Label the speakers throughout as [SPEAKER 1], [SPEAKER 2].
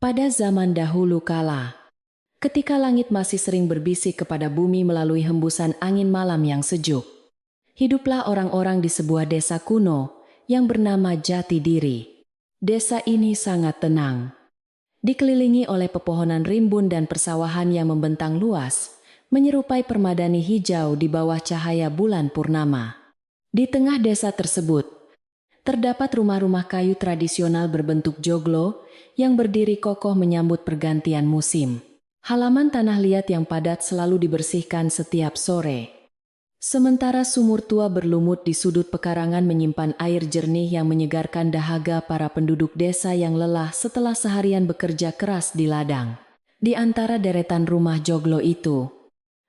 [SPEAKER 1] Pada zaman dahulu kala, ketika langit masih sering berbisik kepada bumi melalui hembusan angin malam yang sejuk, hiduplah orang-orang di sebuah desa kuno yang bernama Jati Diri. Desa ini sangat tenang, dikelilingi oleh pepohonan rimbun dan persawahan yang membentang luas, menyerupai permadani hijau di bawah cahaya bulan purnama. Di tengah desa tersebut, terdapat rumah-rumah kayu tradisional berbentuk joglo yang berdiri kokoh menyambut pergantian musim. Halaman tanah liat yang padat selalu dibersihkan setiap sore. Sementara sumur tua berlumut di sudut pekarangan menyimpan air jernih yang menyegarkan dahaga para penduduk desa yang lelah setelah seharian bekerja keras di ladang. Di antara deretan rumah joglo itu,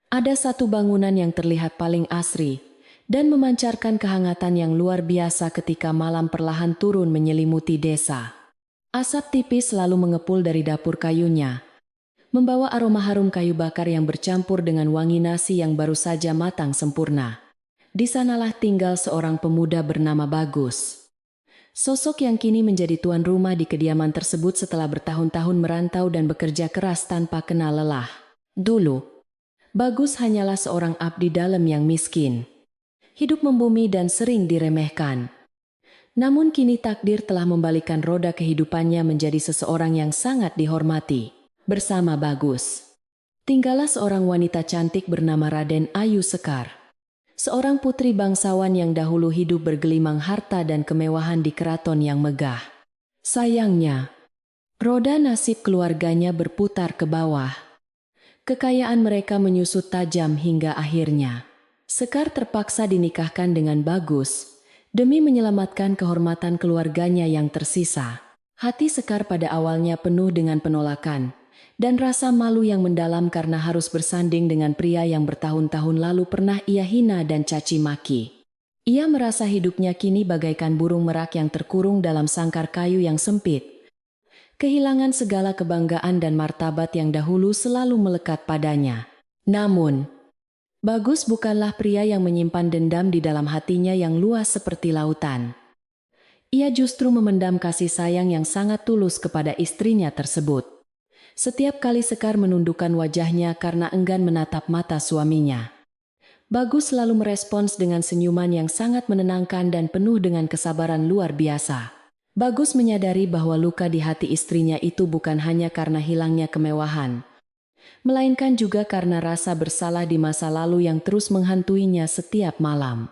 [SPEAKER 1] ada satu bangunan yang terlihat paling asri dan memancarkan kehangatan yang luar biasa ketika malam perlahan turun menyelimuti desa. Asap tipis selalu mengepul dari dapur kayunya, membawa aroma harum kayu bakar yang bercampur dengan wangi nasi yang baru saja matang sempurna. Di sanalah tinggal seorang pemuda bernama Bagus. Sosok yang kini menjadi tuan rumah di kediaman tersebut setelah bertahun-tahun merantau dan bekerja keras tanpa kenal lelah. Dulu, Bagus hanyalah seorang abdi dalam yang miskin. Hidup membumi dan sering diremehkan. Namun kini takdir telah membalikkan roda kehidupannya menjadi seseorang yang sangat dihormati. Bersama Bagus, tinggallah seorang wanita cantik bernama Raden Ayu Sekar. Seorang putri bangsawan yang dahulu hidup bergelimang harta dan kemewahan di keraton yang megah. Sayangnya, roda nasib keluarganya berputar ke bawah. Kekayaan mereka menyusut tajam hingga akhirnya Sekar terpaksa dinikahkan dengan Bagus demi menyelamatkan kehormatan keluarganya yang tersisa. Hati Sekar pada awalnya penuh dengan penolakan dan rasa malu yang mendalam karena harus bersanding dengan pria yang bertahun-tahun lalu pernah ia hina dan caci maki. Ia merasa hidupnya kini bagaikan burung merak yang terkurung dalam sangkar kayu yang sempit. Kehilangan segala kebanggaan dan martabat yang dahulu selalu melekat padanya. Namun, Bagus bukanlah pria yang menyimpan dendam di dalam hatinya yang luas seperti lautan. Ia justru memendam kasih sayang yang sangat tulus kepada istrinya tersebut. Setiap kali Sekar menundukkan wajahnya karena enggan menatap mata suaminya, Bagus selalu merespons dengan senyuman yang sangat menenangkan dan penuh dengan kesabaran luar biasa. Bagus menyadari bahwa luka di hati istrinya itu bukan hanya karena hilangnya kemewahan, melainkan juga karena rasa bersalah di masa lalu yang terus menghantuinya setiap malam.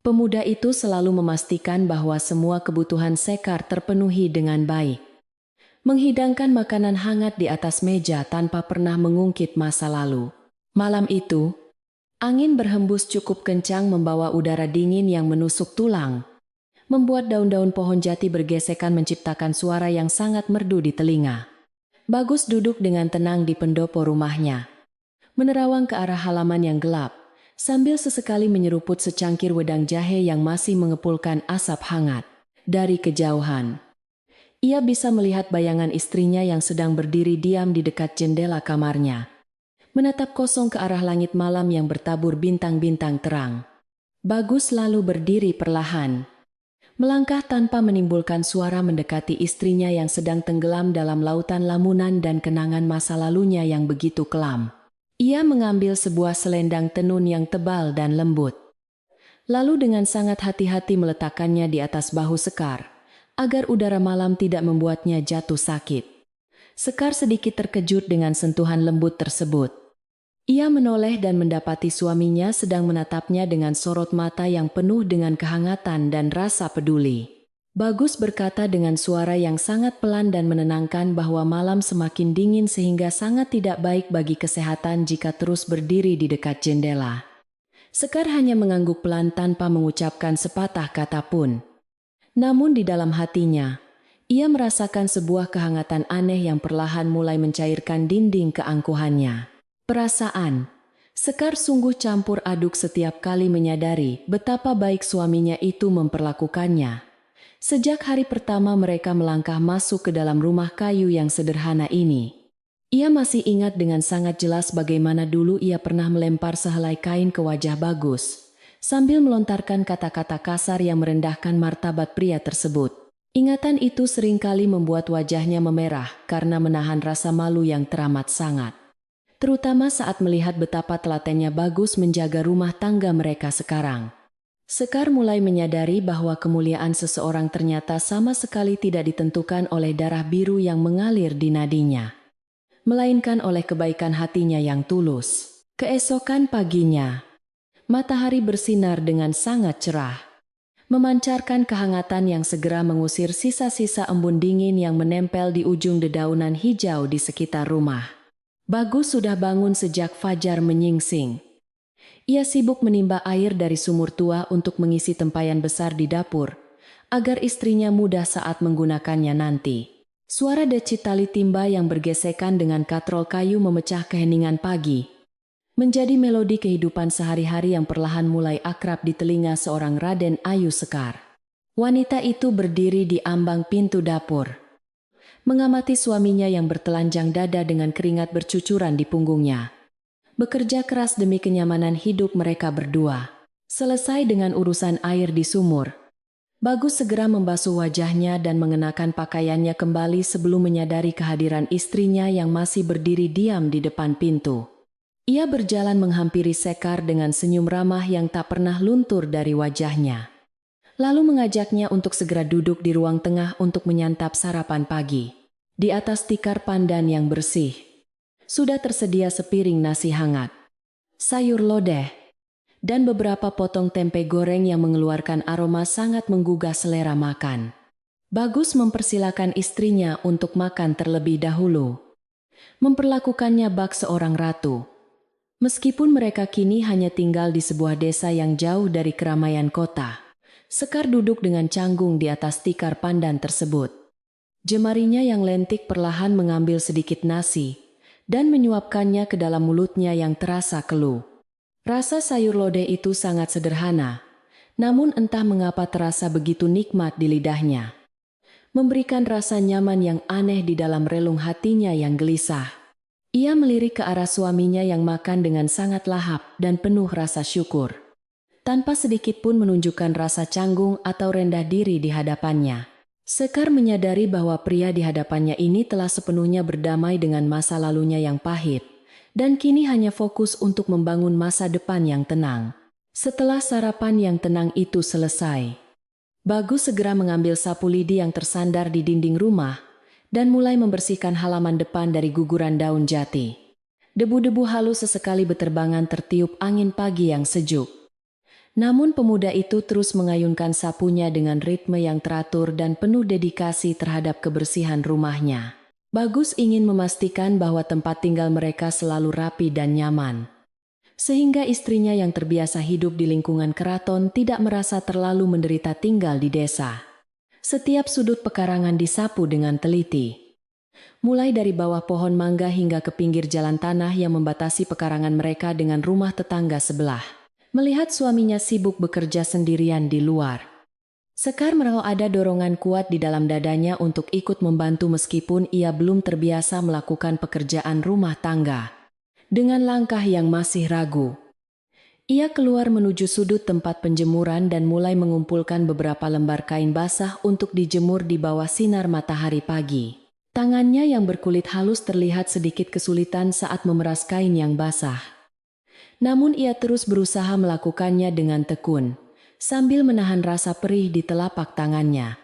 [SPEAKER 1] Pemuda itu selalu memastikan bahwa semua kebutuhan Sekar terpenuhi dengan baik. Menghidangkan makanan hangat di atas meja tanpa pernah mengungkit masa lalu. Malam itu, angin berhembus cukup kencang membawa udara dingin yang menusuk tulang, membuat daun-daun pohon jati bergesekan menciptakan suara yang sangat merdu di telinga. Bagus duduk dengan tenang di pendopo rumahnya, menerawang ke arah halaman yang gelap, sambil sesekali menyeruput secangkir wedang jahe yang masih mengepulkan asap hangat. Dari kejauhan, ia bisa melihat bayangan istrinya yang sedang berdiri diam di dekat jendela kamarnya, menatap kosong ke arah langit malam yang bertabur bintang-bintang terang. Bagus lalu berdiri perlahan, melangkah tanpa menimbulkan suara mendekati istrinya yang sedang tenggelam dalam lautan lamunan dan kenangan masa lalunya yang begitu kelam. Ia mengambil sebuah selendang tenun yang tebal dan lembut, lalu dengan sangat hati-hati meletakkannya di atas bahu Sekar, agar udara malam tidak membuatnya jatuh sakit. Sekar sedikit terkejut dengan sentuhan lembut tersebut. Ia menoleh dan mendapati suaminya sedang menatapnya dengan sorot mata yang penuh dengan kehangatan dan rasa peduli. Bagus berkata dengan suara yang sangat pelan dan menenangkan bahwa malam semakin dingin sehingga sangat tidak baik bagi kesehatan jika terus berdiri di dekat jendela. Sekar hanya mengangguk pelan tanpa mengucapkan sepatah kata pun. Namun di dalam hatinya, ia merasakan sebuah kehangatan aneh yang perlahan mulai mencairkan dinding keangkuhannya. Perasaan Sekar sungguh campur aduk setiap kali menyadari betapa baik suaminya itu memperlakukannya. Sejak hari pertama mereka melangkah masuk ke dalam rumah kayu yang sederhana ini, ia masih ingat dengan sangat jelas bagaimana dulu ia pernah melempar sehelai kain ke wajah Bagus, sambil melontarkan kata-kata kasar yang merendahkan martabat pria tersebut. Ingatan itu seringkali membuat wajahnya memerah karena menahan rasa malu yang teramat sangat. Terutama saat melihat betapa telatennya Bagus menjaga rumah tangga mereka sekarang. Sekar mulai menyadari bahwa kemuliaan seseorang ternyata sama sekali tidak ditentukan oleh darah biru yang mengalir di nadinya, melainkan oleh kebaikan hatinya yang tulus. Keesokan paginya, matahari bersinar dengan sangat cerah, memancarkan kehangatan yang segera mengusir sisa-sisa embun dingin yang menempel di ujung dedaunan hijau di sekitar rumah. Bagus sudah bangun sejak fajar menyingsing. Ia sibuk menimba air dari sumur tua untuk mengisi tempayan besar di dapur, agar istrinya mudah saat menggunakannya nanti. Suara decit tali timba yang bergesekan dengan katrol kayu memecah keheningan pagi, menjadi melodi kehidupan sehari-hari yang perlahan mulai akrab di telinga seorang Raden Ayu Sekar. Wanita itu berdiri di ambang pintu dapur, mengamati suaminya yang bertelanjang dada dengan keringat bercucuran di punggungnya. Bekerja keras demi kenyamanan hidup mereka berdua. Selesai dengan urusan air di sumur, Bagus segera membasuh wajahnya dan mengenakan pakaiannya kembali sebelum menyadari kehadiran istrinya yang masih berdiri diam di depan pintu. Ia berjalan menghampiri Sekar dengan senyum ramah yang tak pernah luntur dari wajahnya. Lalu mengajaknya untuk segera duduk di ruang tengah untuk menyantap sarapan pagi. Di atas tikar pandan yang bersih, sudah tersedia sepiring nasi hangat, sayur lodeh, dan beberapa potong tempe goreng yang mengeluarkan aroma sangat menggugah selera makan. Bagus mempersilakan istrinya untuk makan terlebih dahulu, memperlakukannya bak seorang ratu. Meskipun mereka kini hanya tinggal di sebuah desa yang jauh dari keramaian kota, Sekar duduk dengan canggung di atas tikar pandan tersebut. Jemarinya yang lentik perlahan mengambil sedikit nasi dan menyuapkannya ke dalam mulutnya yang terasa keluh. Rasa sayur lodeh itu sangat sederhana, namun entah mengapa terasa begitu nikmat di lidahnya, memberikan rasa nyaman yang aneh di dalam relung hatinya yang gelisah. Ia melirik ke arah suaminya yang makan dengan sangat lahap dan penuh rasa syukur, tanpa sedikit pun menunjukkan rasa canggung atau rendah diri di hadapannya. Sekar menyadari bahwa pria di hadapannya ini telah sepenuhnya berdamai dengan masa lalunya yang pahit, dan kini hanya fokus untuk membangun masa depan yang tenang. Setelah sarapan yang tenang itu selesai, Bagus segera mengambil sapu lidi yang tersandar di dinding rumah dan mulai membersihkan halaman depan dari guguran daun jati. Debu-debu halus sesekali beterbangan tertiup angin pagi yang sejuk. Namun pemuda itu terus mengayunkan sapunya dengan ritme yang teratur dan penuh dedikasi terhadap kebersihan rumahnya. Bagus ingin memastikan bahwa tempat tinggal mereka selalu rapi dan nyaman, sehingga istrinya yang terbiasa hidup di lingkungan keraton tidak merasa terlalu menderita tinggal di desa. Setiap sudut pekarangan disapu dengan teliti, mulai dari bawah pohon mangga hingga ke pinggir jalan tanah yang membatasi pekarangan mereka dengan rumah tetangga sebelah. Melihat suaminya sibuk bekerja sendirian di luar, Sekar merasa ada dorongan kuat di dalam dadanya untuk ikut membantu meskipun ia belum terbiasa melakukan pekerjaan rumah tangga. Dengan langkah yang masih ragu, ia keluar menuju sudut tempat penjemuran dan mulai mengumpulkan beberapa lembar kain basah untuk dijemur di bawah sinar matahari pagi. Tangannya yang berkulit halus terlihat sedikit kesulitan saat memeras kain yang basah. Namun ia terus berusaha melakukannya dengan tekun, sambil menahan rasa perih di telapak tangannya.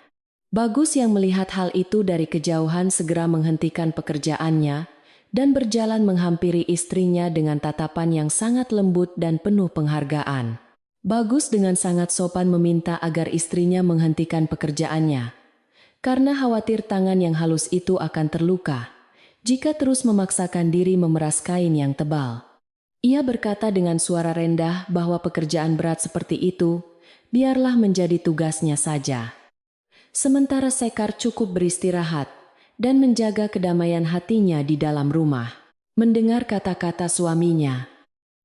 [SPEAKER 1] Bagus yang melihat hal itu dari kejauhan segera menghentikan pekerjaannya dan berjalan menghampiri istrinya dengan tatapan yang sangat lembut dan penuh penghargaan. Bagus dengan sangat sopan meminta agar istrinya menghentikan pekerjaannya, karena khawatir tangan yang halus itu akan terluka jika terus memaksakan diri memeras kain yang tebal. Ia berkata dengan suara rendah bahwa pekerjaan berat seperti itu biarlah menjadi tugasnya saja. Sementara Sekar cukup beristirahat dan menjaga kedamaian hatinya di dalam rumah. Mendengar kata-kata suaminya,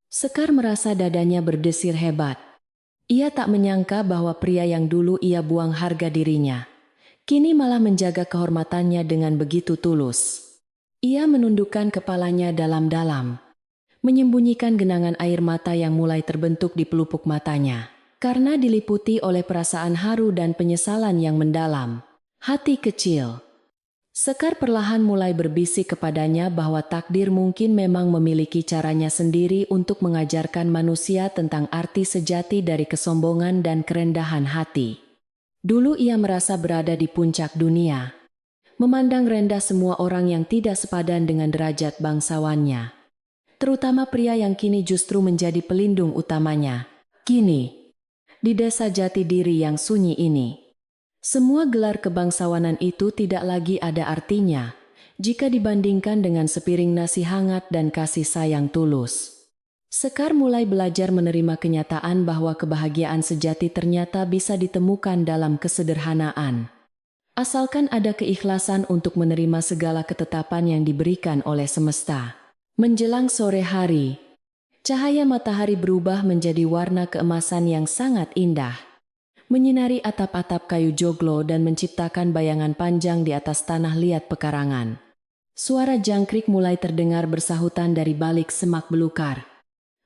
[SPEAKER 1] Sekar merasa dadanya berdesir hebat. Ia tak menyangka bahwa pria yang dulu ia buang harga dirinya, kini malah menjaga kehormatannya dengan begitu tulus. Ia menundukkan kepalanya dalam-dalam, menyembunyikan genangan air mata yang mulai terbentuk di pelupuk matanya, karena diliputi oleh perasaan haru dan penyesalan yang mendalam. Hati kecil. Sekar perlahan mulai berbisik kepadanya bahwa takdir mungkin memang memiliki caranya sendiri untuk mengajarkan manusia tentang arti sejati dari kesombongan dan kerendahan hati. Dulu ia merasa berada di puncak dunia, memandang rendah semua orang yang tidak sepadan dengan derajat bangsawannya, terutama pria yang kini justru menjadi pelindung utamanya. Kini, di desa jati diri yang sunyi ini, semua gelar kebangsawanan itu tidak lagi ada artinya jika dibandingkan dengan sepiring nasi hangat dan kasih sayang tulus. Sekar mulai belajar menerima kenyataan bahwa kebahagiaan sejati ternyata bisa ditemukan dalam kesederhanaan. Asalkan ada keikhlasan untuk menerima segala ketetapan yang diberikan oleh semesta. Menjelang sore hari, cahaya matahari berubah menjadi warna keemasan yang sangat indah, menyinari atap-atap kayu joglo dan menciptakan bayangan panjang di atas tanah liat pekarangan. Suara jangkrik mulai terdengar bersahutan dari balik semak belukar,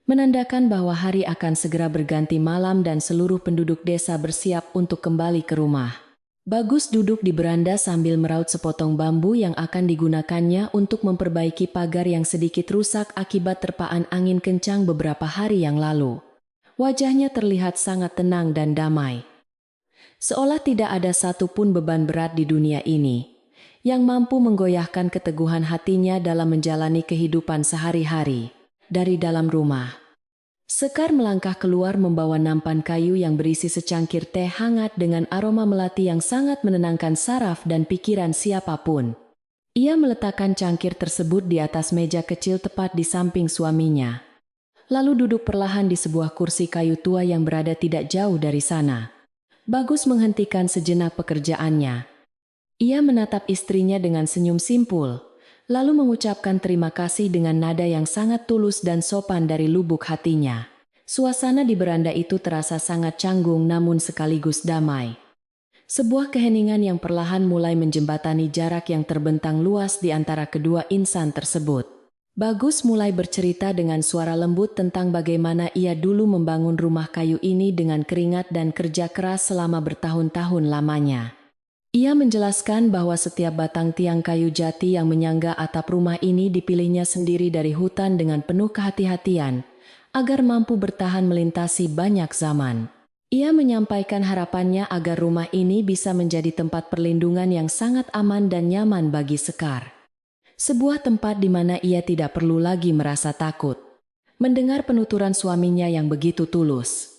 [SPEAKER 1] menandakan bahwa hari akan segera berganti malam dan seluruh penduduk desa bersiap untuk kembali ke rumah. Bagus duduk di beranda sambil meraut sepotong bambu yang akan digunakannya untuk memperbaiki pagar yang sedikit rusak akibat terpaan angin kencang beberapa hari yang lalu. Wajahnya terlihat sangat tenang dan damai, seolah tidak ada satupun beban berat di dunia ini yang mampu menggoyahkan keteguhan hatinya dalam menjalani kehidupan sehari-hari. Dari dalam rumah, Sekar melangkah keluar membawa nampan kayu yang berisi secangkir teh hangat dengan aroma melati yang sangat menenangkan saraf dan pikiran siapapun. Ia meletakkan cangkir tersebut di atas meja kecil tepat di samping suaminya, lalu duduk perlahan di sebuah kursi kayu tua yang berada tidak jauh dari sana. Bagus menghentikan sejenak pekerjaannya. Ia menatap istrinya dengan senyum simpul, lalu mengucapkan terima kasih dengan nada yang sangat tulus dan sopan dari lubuk hatinya. Suasana di beranda itu terasa sangat canggung namun sekaligus damai. Sebuah keheningan yang perlahan mulai menjembatani jarak yang terbentang luas di antara kedua insan tersebut. Bagus mulai bercerita dengan suara lembut tentang bagaimana ia dulu membangun rumah kayu ini dengan keringat dan kerja keras selama bertahun-tahun lamanya. Ia menjelaskan bahwa setiap batang tiang kayu jati yang menyangga atap rumah ini dipilihnya sendiri dari hutan dengan penuh kehati-hatian, agar mampu bertahan melintasi banyak zaman. Ia menyampaikan harapannya agar rumah ini bisa menjadi tempat perlindungan yang sangat aman dan nyaman bagi Sekar. Sebuah tempat di mana ia tidak perlu lagi merasa takut. Mendengar penuturan suaminya yang begitu tulus,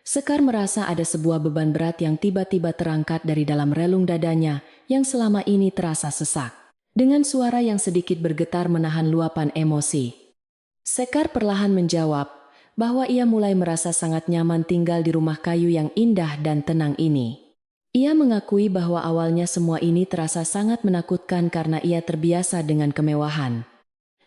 [SPEAKER 1] Sekar merasa ada sebuah beban berat yang tiba-tiba terangkat dari dalam relung dadanya yang selama ini terasa sesak. Dengan suara yang sedikit bergetar menahan luapan emosi, Sekar perlahan menjawab bahwa ia mulai merasa sangat nyaman tinggal di rumah kayu yang indah dan tenang ini. Ia mengakui bahwa awalnya semua ini terasa sangat menakutkan karena ia terbiasa dengan kemewahan.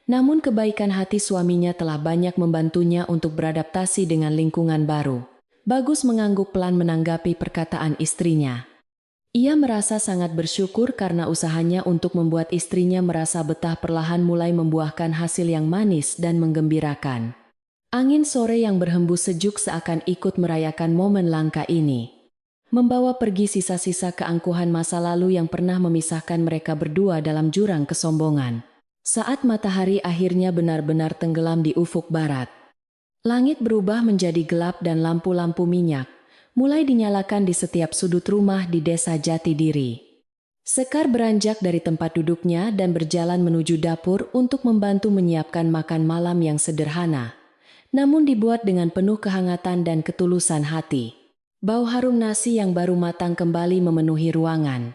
[SPEAKER 1] Namun kebaikan hati suaminya telah banyak membantunya untuk beradaptasi dengan lingkungan baru. Bagus mengangguk pelan menanggapi perkataan istrinya. Ia merasa sangat bersyukur karena usahanya untuk membuat istrinya merasa betah perlahan mulai membuahkan hasil yang manis dan menggembirakan. Angin sore yang berhembus sejuk seakan ikut merayakan momen langka ini, membawa pergi sisa-sisa keangkuhan masa lalu yang pernah memisahkan mereka berdua dalam jurang kesombongan. Saat matahari akhirnya benar-benar tenggelam di ufuk barat, langit berubah menjadi gelap dan lampu-lampu minyak mulai dinyalakan di setiap sudut rumah di desa Jati Diri. Sekar beranjak dari tempat duduknya dan berjalan menuju dapur untuk membantu menyiapkan makan malam yang sederhana, namun dibuat dengan penuh kehangatan dan ketulusan hati. Bau harum nasi yang baru matang kembali memenuhi ruangan,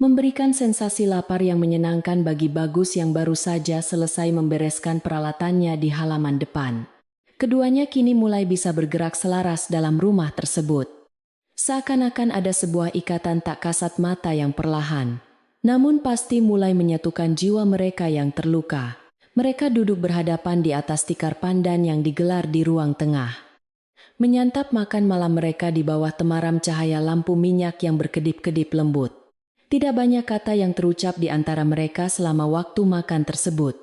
[SPEAKER 1] memberikan sensasi lapar yang menyenangkan bagi Bagus yang baru saja selesai membereskan peralatannya di halaman depan. Keduanya kini mulai bisa bergerak selaras dalam rumah tersebut. Seakan-akan ada sebuah ikatan tak kasat mata yang perlahan, namun pasti mulai menyatukan jiwa mereka yang terluka. Mereka duduk berhadapan di atas tikar pandan yang digelar di ruang tengah, menyantap makan malam mereka di bawah temaram cahaya lampu minyak yang berkedip-kedip lembut. Tidak banyak kata yang terucap di antara mereka selama waktu makan tersebut.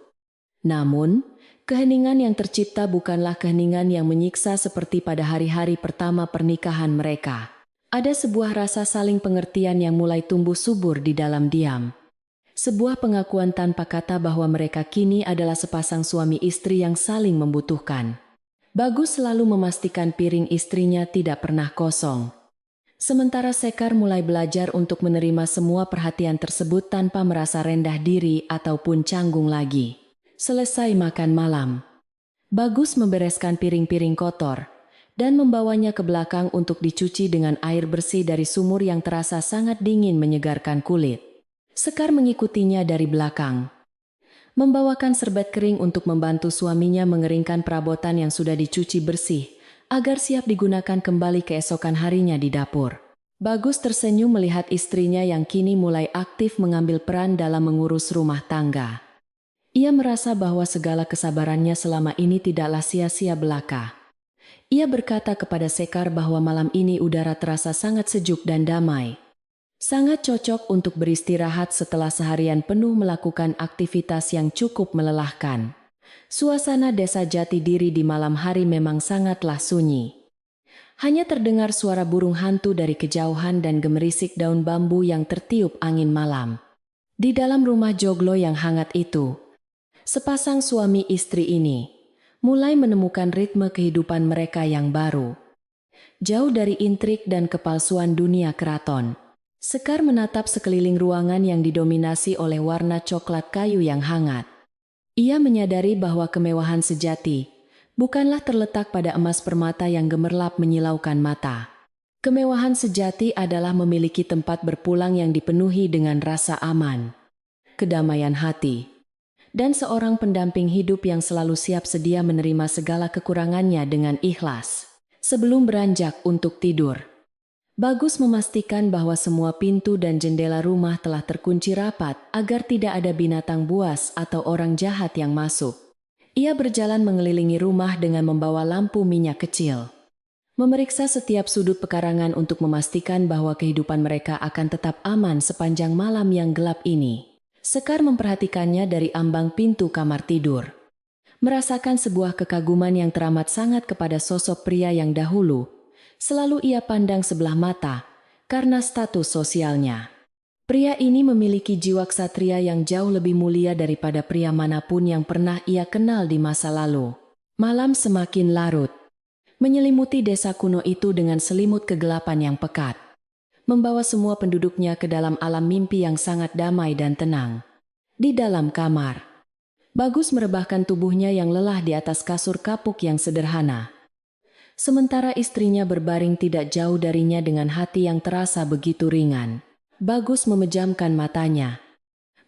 [SPEAKER 1] Namun, keheningan yang tercipta bukanlah keheningan yang menyiksa seperti pada hari-hari pertama pernikahan mereka. Ada sebuah rasa saling pengertian yang mulai tumbuh subur di dalam diam. Sebuah pengakuan tanpa kata bahwa mereka kini adalah sepasang suami istri yang saling membutuhkan. Bagus selalu memastikan piring istrinya tidak pernah kosong. Sementara Sekar mulai belajar untuk menerima semua perhatian tersebut tanpa merasa rendah diri ataupun canggung lagi. Selesai makan malam, Bagus membereskan piring-piring kotor dan membawanya ke belakang untuk dicuci dengan air bersih dari sumur yang terasa sangat dingin menyegarkan kulit. Sekar mengikutinya dari belakang, membawakan serbet kering untuk membantu suaminya mengeringkan perabotan yang sudah dicuci bersih, agar siap digunakan kembali keesokan harinya di dapur. Bagus tersenyum melihat istrinya yang kini mulai aktif mengambil peran dalam mengurus rumah tangga. Ia merasa bahwa segala kesabarannya selama ini tidaklah sia-sia belaka. Ia berkata kepada Sekar bahwa malam ini udara terasa sangat sejuk dan damai. Sangat cocok untuk beristirahat setelah seharian penuh melakukan aktivitas yang cukup melelahkan. Suasana desa Jati Diri di malam hari memang sangatlah sunyi. Hanya terdengar suara burung hantu dari kejauhan dan gemerisik daun bambu yang tertiup angin malam. Di dalam rumah joglo yang hangat itu, sepasang suami istri ini mulai menemukan ritme kehidupan mereka yang baru. Jauh dari intrik dan kepalsuan dunia keraton, Sekar menatap sekeliling ruangan yang didominasi oleh warna coklat kayu yang hangat. Ia menyadari bahwa kemewahan sejati bukanlah terletak pada emas permata yang gemerlap menyilaukan mata. Kemewahan sejati adalah memiliki tempat berpulang yang dipenuhi dengan rasa aman, kedamaian hati, dan seorang pendamping hidup yang selalu siap sedia menerima segala kekurangannya dengan ikhlas. Sebelum beranjak untuk tidur, Bagus memastikan bahwa semua pintu dan jendela rumah telah terkunci rapat agar tidak ada binatang buas atau orang jahat yang masuk. Ia berjalan mengelilingi rumah dengan membawa lampu minyak kecil, memeriksa setiap sudut pekarangan untuk memastikan bahwa kehidupan mereka akan tetap aman sepanjang malam yang gelap ini. Sekar memperhatikannya dari ambang pintu kamar tidur, merasakan sebuah kekaguman yang teramat sangat kepada sosok pria yang dahulu selalu ia pandang sebelah mata karena status sosialnya. Pria ini memiliki jiwa ksatria yang jauh lebih mulia daripada pria manapun yang pernah ia kenal di masa lalu. Malam semakin larut, menyelimuti desa kuno itu dengan selimut kegelapan yang pekat, membawa semua penduduknya ke dalam alam mimpi yang sangat damai dan tenang. Di dalam kamar, Bagus merebahkan tubuhnya yang lelah di atas kasur kapuk yang sederhana. Sementara istrinya berbaring tidak jauh darinya dengan hati yang terasa begitu ringan. Bagus memejamkan matanya,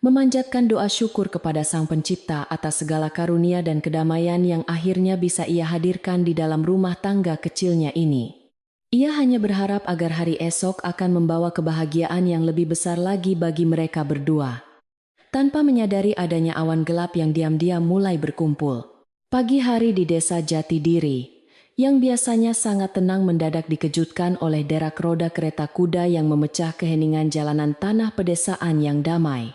[SPEAKER 1] memanjatkan doa syukur kepada Sang Pencipta atas segala karunia dan kedamaian yang akhirnya bisa ia hadirkan di dalam rumah tangga kecilnya ini. Ia hanya berharap agar hari esok akan membawa kebahagiaan yang lebih besar lagi bagi mereka berdua. Tanpa menyadari adanya awan gelap yang diam-diam mulai berkumpul, pagi hari di desa Jati Diri, yang biasanya sangat tenang mendadak dikejutkan oleh derak roda kereta kuda yang memecah keheningan jalanan tanah pedesaan yang damai.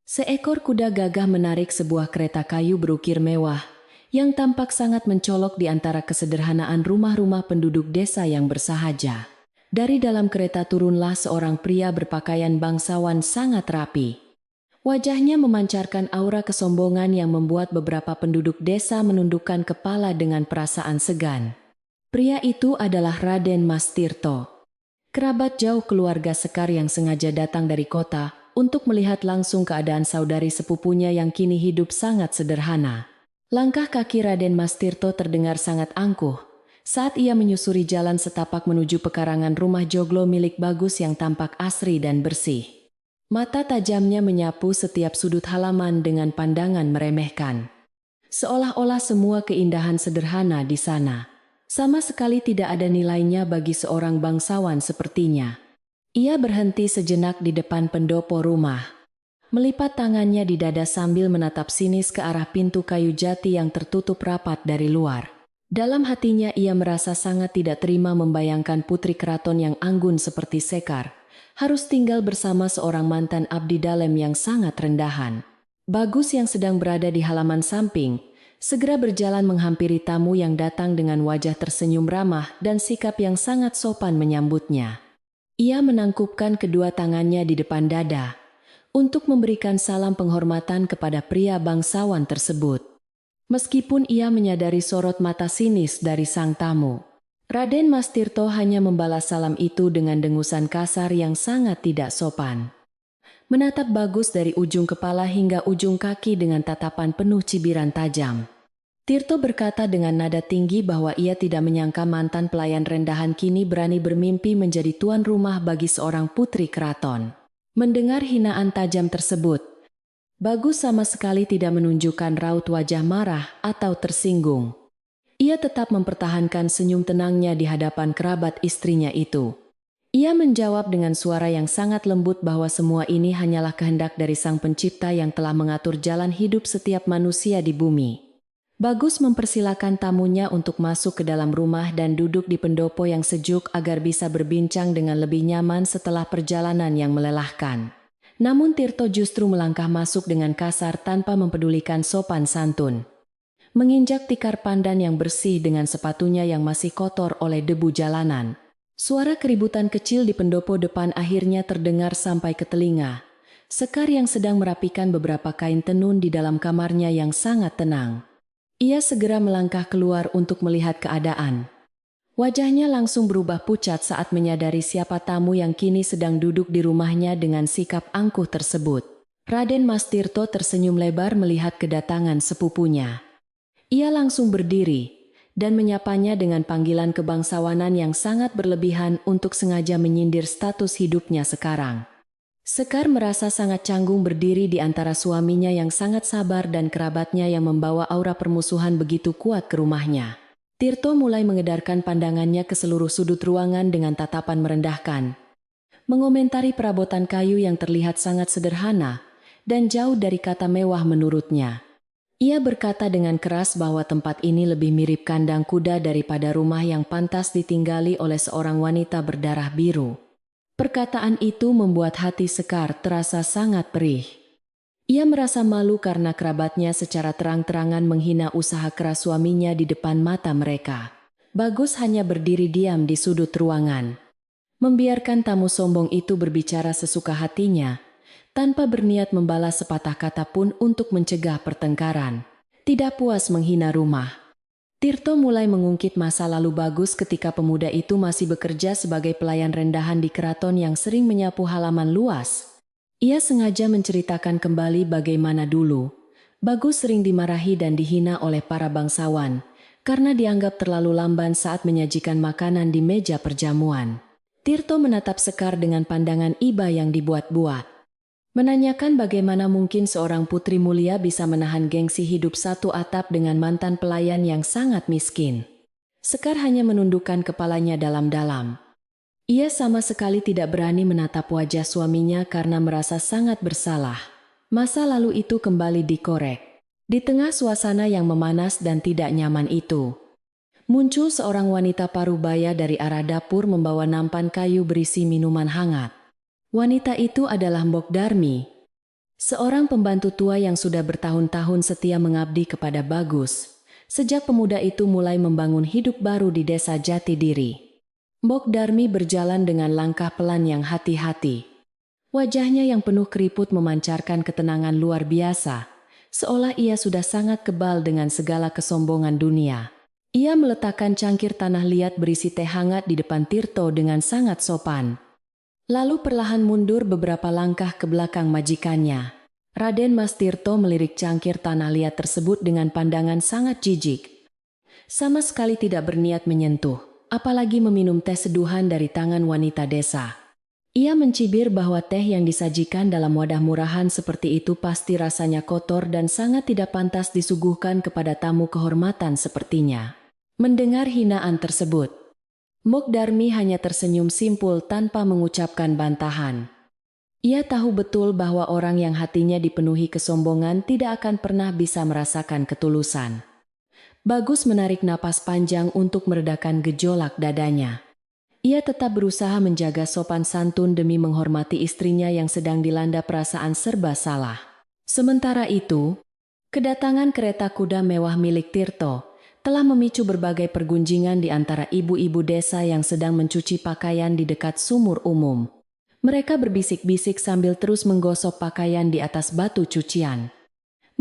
[SPEAKER 1] Seekor kuda gagah menarik sebuah kereta kayu berukir mewah, yang tampak sangat mencolok di antara kesederhanaan rumah-rumah penduduk desa yang bersahaja. Dari dalam kereta turunlah seorang pria berpakaian bangsawan sangat rapi. Wajahnya memancarkan aura kesombongan yang membuat beberapa penduduk desa menundukkan kepala dengan perasaan segan. Pria itu adalah Raden Mas Tirto, kerabat jauh keluarga Sekar yang sengaja datang dari kota untuk melihat langsung keadaan saudari sepupunya yang kini hidup sangat sederhana. Langkah kaki Raden Mas Tirto terdengar sangat angkuh saat ia menyusuri jalan setapak menuju pekarangan rumah joglo milik Bagus yang tampak asri dan bersih. Mata tajamnya menyapu setiap sudut halaman dengan pandangan meremehkan. Seolah-olah semua keindahan sederhana di sana sama sekali tidak ada nilainya bagi seorang bangsawan sepertinya. Ia berhenti sejenak di depan pendopo rumah, melipat tangannya di dada sambil menatap sinis ke arah pintu kayu jati yang tertutup rapat dari luar. Dalam hatinya ia merasa sangat tidak terima membayangkan putri keraton yang anggun seperti Sekar harus tinggal bersama seorang mantan abdi dalam yang sangat rendahan. Bagus yang sedang berada di halaman samping segera berjalan menghampiri tamu yang datang dengan wajah tersenyum ramah dan sikap yang sangat sopan menyambutnya. Ia menangkupkan kedua tangannya di depan dada untuk memberikan salam penghormatan kepada pria bangsawan tersebut. Meskipun ia menyadari sorot mata sinis dari sang tamu, Raden Mas Tirto hanya membalas salam itu dengan dengusan kasar yang sangat tidak sopan. Menatap Bagus dari ujung kepala hingga ujung kaki dengan tatapan penuh cibiran tajam. Tirto berkata dengan nada tinggi bahwa ia tidak menyangka mantan pelayan rendahan kini berani bermimpi menjadi tuan rumah bagi seorang putri keraton. Mendengar hinaan tajam tersebut, Bagus sama sekali tidak menunjukkan raut wajah marah atau tersinggung. Ia tetap mempertahankan senyum tenangnya di hadapan kerabat istrinya itu. Ia menjawab dengan suara yang sangat lembut bahwa semua ini hanyalah kehendak dari Sang Pencipta yang telah mengatur jalan hidup setiap manusia di bumi. Bagus mempersilakan tamunya untuk masuk ke dalam rumah dan duduk di pendopo yang sejuk agar bisa berbincang dengan lebih nyaman setelah perjalanan yang melelahkan. Namun Tirto justru melangkah masuk dengan kasar tanpa mempedulikan sopan santun. Menginjak tikar pandan yang bersih dengan sepatunya yang masih kotor oleh debu jalanan. Suara keributan kecil di pendopo depan akhirnya terdengar sampai ke telinga. Sekar yang sedang merapikan beberapa kain tenun di dalam kamarnya yang sangat tenang. Ia segera melangkah keluar untuk melihat keadaan. Wajahnya langsung berubah pucat saat menyadari siapa tamu yang kini sedang duduk di rumahnya dengan sikap angkuh tersebut. Raden Mas Tirto tersenyum lebar melihat kedatangan sepupunya. Ia langsung berdiri dan menyapanya dengan panggilan kebangsawanan yang sangat berlebihan untuk sengaja menyindir status hidupnya sekarang. Sekar merasa sangat canggung berdiri di antara suaminya yang sangat sabar dan kerabatnya yang membawa aura permusuhan begitu kuat ke rumahnya. Tirto mulai mengedarkan pandangannya ke seluruh sudut ruangan dengan tatapan merendahkan. Mengomentari perabotan kayu yang terlihat sangat sederhana dan jauh dari kata mewah menurutnya. Ia berkata dengan keras bahwa tempat ini lebih mirip kandang kuda daripada rumah yang pantas ditinggali oleh seorang wanita berdarah biru. Perkataan itu membuat hati Sekar terasa sangat perih. Ia merasa malu karena kerabatnya secara terang-terangan menghina usaha keras suaminya di depan mata mereka. Bagus hanya berdiri diam di sudut ruangan, membiarkan tamu sombong itu berbicara sesuka hatinya, tanpa berniat membalas sepatah kata pun untuk mencegah pertengkaran. Tidak puas menghina rumah, Tirto mulai mengungkit masa lalu Bagus ketika pemuda itu masih bekerja sebagai pelayan rendahan di keraton yang sering menyapu halaman luas. Ia sengaja menceritakan kembali bagaimana dulu Bagus sering dimarahi dan dihina oleh para bangsawan karena dianggap terlalu lamban saat menyajikan makanan di meja perjamuan. Tirto menatap Sekar dengan pandangan iba yang dibuat-buat. Menanyakan bagaimana mungkin seorang putri mulia bisa menahan gengsi hidup satu atap dengan mantan pelayan yang sangat miskin. Sekar hanya menundukkan kepalanya dalam-dalam. Ia sama sekali tidak berani menatap wajah suaminya karena merasa sangat bersalah. Masa lalu itu kembali dikorek. Di tengah suasana yang memanas dan tidak nyaman itu, muncul seorang wanita parubaya dari arah dapur membawa nampan kayu berisi minuman hangat. Wanita itu adalah Mbok Darmi, seorang pembantu tua yang sudah bertahun-tahun setia mengabdi kepada Bagus. Sejak pemuda itu mulai membangun hidup baru di desa Jatidiri. Mbok Darmi berjalan dengan langkah pelan yang hati-hati. Wajahnya yang penuh keriput memancarkan ketenangan luar biasa, seolah ia sudah sangat kebal dengan segala kesombongan dunia. Ia meletakkan cangkir tanah liat berisi teh hangat di depan Tirto dengan sangat sopan. Lalu perlahan mundur beberapa langkah ke belakang majikannya. Raden Mas Tirto melirik cangkir tanah liat tersebut dengan pandangan sangat jijik. Sama sekali tidak berniat menyentuh, apalagi meminum teh seduhan dari tangan wanita desa. Ia mencibir bahwa teh yang disajikan dalam wadah murahan seperti itu pasti rasanya kotor dan sangat tidak pantas disuguhkan kepada tamu kehormatan sepertinya. Mendengar hinaan tersebut, Mbok Darmi hanya tersenyum simpul tanpa mengucapkan bantahan. Ia tahu betul bahwa orang yang hatinya dipenuhi kesombongan tidak akan pernah bisa merasakan ketulusan. Bagus menarik napas panjang untuk meredakan gejolak dadanya. Ia tetap berusaha menjaga sopan santun demi menghormati istrinya yang sedang dilanda perasaan serba salah. Sementara itu, kedatangan kereta kuda mewah milik Tirto telah memicu berbagai pergunjingan di antara ibu-ibu desa yang sedang mencuci pakaian di dekat sumur umum. Mereka berbisik-bisik sambil terus menggosok pakaian di atas batu cucian.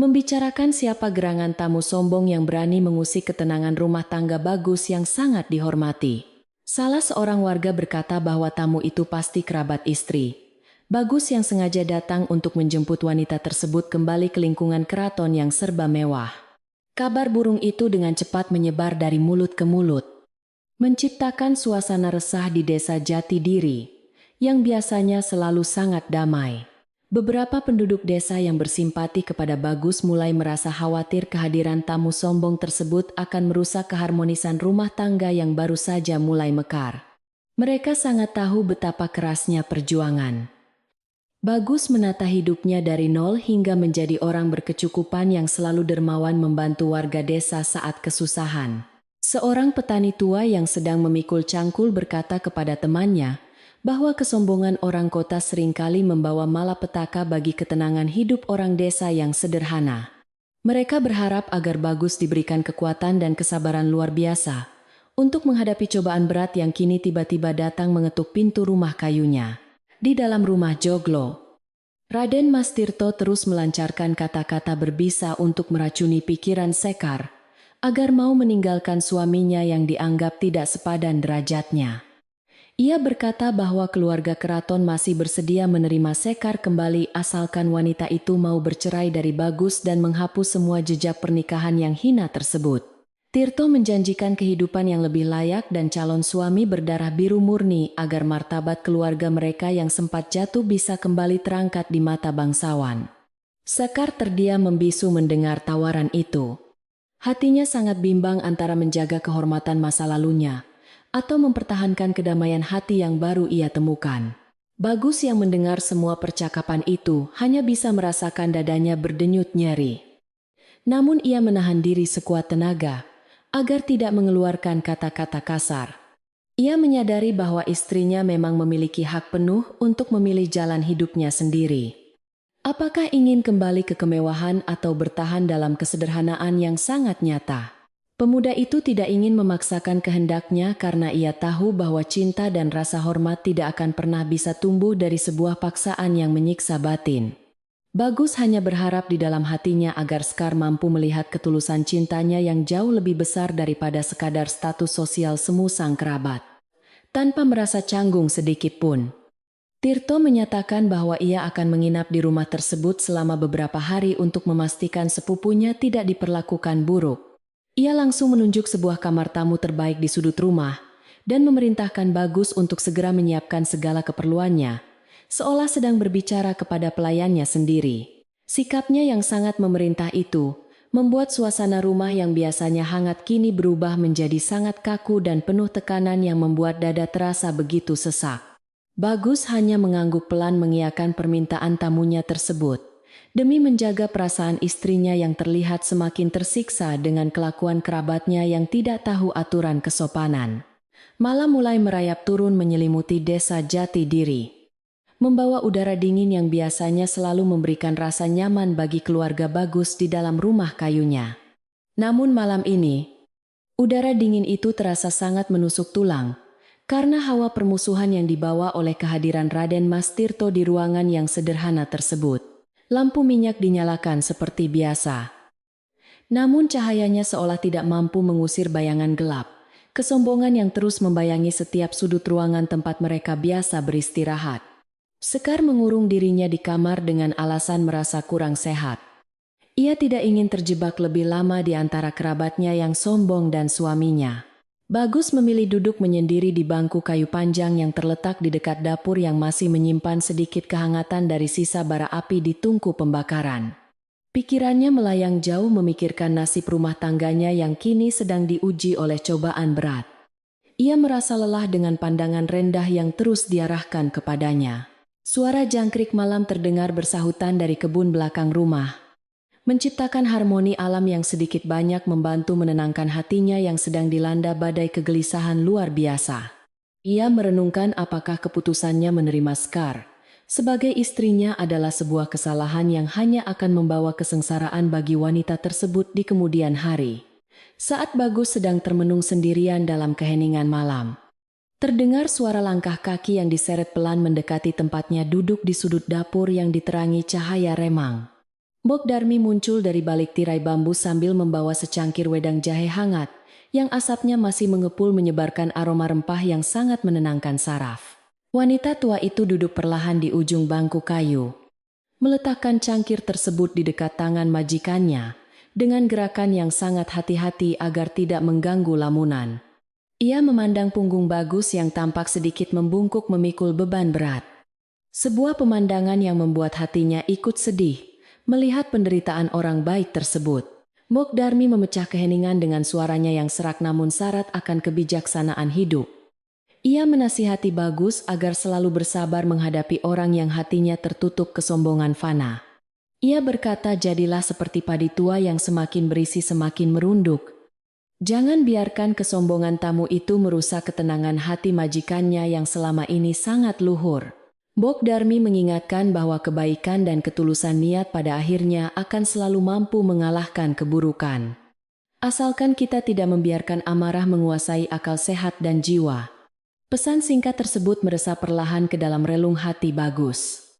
[SPEAKER 1] Membicarakan siapa gerangan tamu sombong yang berani mengusik ketenangan rumah tangga Bagus yang sangat dihormati. Salah seorang warga berkata bahwa tamu itu pasti kerabat istri Bagus yang sengaja datang untuk menjemput wanita tersebut kembali ke lingkungan keraton yang serba mewah. Kabar burung itu dengan cepat menyebar dari mulut ke mulut, menciptakan suasana resah di desa Jatidiri, yang biasanya selalu sangat damai. Beberapa penduduk desa yang bersimpati kepada Bagus mulai merasa khawatir kehadiran tamu sombong tersebut akan merusak keharmonisan rumah tangga yang baru saja mulai mekar. Mereka sangat tahu betapa kerasnya perjuangan Bagus menata hidupnya dari nol hingga menjadi orang berkecukupan yang selalu dermawan membantu warga desa saat kesusahan. Seorang petani tua yang sedang memikul cangkul berkata kepada temannya bahwa kesombongan orang kota seringkali membawa malapetaka bagi ketenangan hidup orang desa yang sederhana. Mereka berharap agar Bagus diberikan kekuatan dan kesabaran luar biasa untuk menghadapi cobaan berat yang kini tiba-tiba datang mengetuk pintu rumah kayunya. Di dalam rumah Joglo, Raden Mas Tirto terus melancarkan kata-kata berbisa untuk meracuni pikiran Sekar, agar mau meninggalkan suaminya yang dianggap tidak sepadan derajatnya. Ia berkata bahwa keluarga keraton masih bersedia menerima Sekar kembali asalkan wanita itu mau bercerai dari Bagus dan menghapus semua jejak pernikahan yang hina tersebut. Tirto menjanjikan kehidupan yang lebih layak dan calon suami berdarah biru murni agar martabat keluarga mereka yang sempat jatuh bisa kembali terangkat di mata bangsawan. Sekar terdiam membisu mendengar tawaran itu. Hatinya sangat bimbang antara menjaga kehormatan masa lalunya atau mempertahankan kedamaian hati yang baru ia temukan. Bagus yang mendengar semua percakapan itu hanya bisa merasakan dadanya berdenyut nyeri. Namun ia menahan diri sekuat tenaga agar tidak mengeluarkan kata-kata kasar. Ia menyadari bahwa istrinya memang memiliki hak penuh untuk memilih jalan hidupnya sendiri. Apakah ingin kembali ke kemewahan atau bertahan dalam kesederhanaan yang sangat nyata? Pemuda itu tidak ingin memaksakan kehendaknya karena ia tahu bahwa cinta dan rasa hormat tidak akan pernah bisa tumbuh dari sebuah paksaan yang menyiksa batin. Bagus hanya berharap di dalam hatinya agar Sekar mampu melihat ketulusan cintanya yang jauh lebih besar daripada sekadar status sosial semu sang kerabat. Tanpa merasa canggung sedikit pun, Tirto menyatakan bahwa ia akan menginap di rumah tersebut selama beberapa hari untuk memastikan sepupunya tidak diperlakukan buruk. Ia langsung menunjuk sebuah kamar tamu terbaik di sudut rumah dan memerintahkan Bagus untuk segera menyiapkan segala keperluannya, seolah sedang berbicara kepada pelayannya sendiri. Sikapnya yang sangat memerintah itu membuat suasana rumah yang biasanya hangat kini berubah menjadi sangat kaku dan penuh tekanan yang membuat dada terasa begitu sesak. Bagus hanya mengangguk pelan mengiyakan permintaan tamunya tersebut, demi menjaga perasaan istrinya yang terlihat semakin tersiksa dengan kelakuan kerabatnya yang tidak tahu aturan kesopanan. Malam mulai merayap turun menyelimuti desa Jatidiri, membawa udara dingin yang biasanya selalu memberikan rasa nyaman bagi keluarga Bagus di dalam rumah kayunya. Namun malam ini, udara dingin itu terasa sangat menusuk tulang, karena hawa permusuhan yang dibawa oleh kehadiran Raden Mas Tirto di ruangan yang sederhana tersebut. Lampu minyak dinyalakan seperti biasa. Namun cahayanya seolah tidak mampu mengusir bayangan gelap, kesombongan yang terus membayangi setiap sudut ruangan tempat mereka biasa beristirahat. Sekar mengurung dirinya di kamar dengan alasan merasa kurang sehat. Ia tidak ingin terjebak lebih lama di antara kerabatnya yang sombong dan suaminya. Bagus memilih duduk menyendiri di bangku kayu panjang yang terletak di dekat dapur yang masih menyimpan sedikit kehangatan dari sisa bara api di tungku pembakaran. Pikirannya melayang jauh memikirkan nasib rumah tangganya yang kini sedang diuji oleh cobaan berat. Ia merasa lelah dengan pandangan rendah yang terus diarahkan kepadanya. Suara jangkrik malam terdengar bersahutan dari kebun belakang rumah, menciptakan harmoni alam yang sedikit banyak membantu menenangkan hatinya yang sedang dilanda badai kegelisahan luar biasa. Ia merenungkan apakah keputusannya menerima Sekar sebagai istrinya adalah sebuah kesalahan yang hanya akan membawa kesengsaraan bagi wanita tersebut di kemudian hari. Saat Bagus sedang termenung sendirian dalam keheningan malam, terdengar suara langkah kaki yang diseret pelan mendekati tempatnya duduk di sudut dapur yang diterangi cahaya remang. Mbok Darmi muncul dari balik tirai bambu sambil membawa secangkir wedang jahe hangat, yang asapnya masih mengepul menyebarkan aroma rempah yang sangat menenangkan saraf. Wanita tua itu duduk perlahan di ujung bangku kayu, meletakkan cangkir tersebut di dekat tangan majikannya, dengan gerakan yang sangat hati-hati agar tidak mengganggu lamunan. Ia memandang punggung Bagus yang tampak sedikit membungkuk memikul beban berat. Sebuah pemandangan yang membuat hatinya ikut sedih, melihat penderitaan orang baik tersebut. Mbok Darmi memecah keheningan dengan suaranya yang serak namun syarat akan kebijaksanaan hidup. Ia menasihati Bagus agar selalu bersabar menghadapi orang yang hatinya tertutup kesombongan fana. Ia berkata, jadilah seperti padi tua yang semakin berisi semakin merunduk. Jangan biarkan kesombongan tamu itu merusak ketenangan hati majikannya yang selama ini sangat luhur. Mbok Darmi mengingatkan bahwa kebaikan dan ketulusan niat pada akhirnya akan selalu mampu mengalahkan keburukan. Asalkan kita tidak membiarkan amarah menguasai akal sehat dan jiwa. Pesan singkat tersebut meresap perlahan ke dalam relung hati Bagus,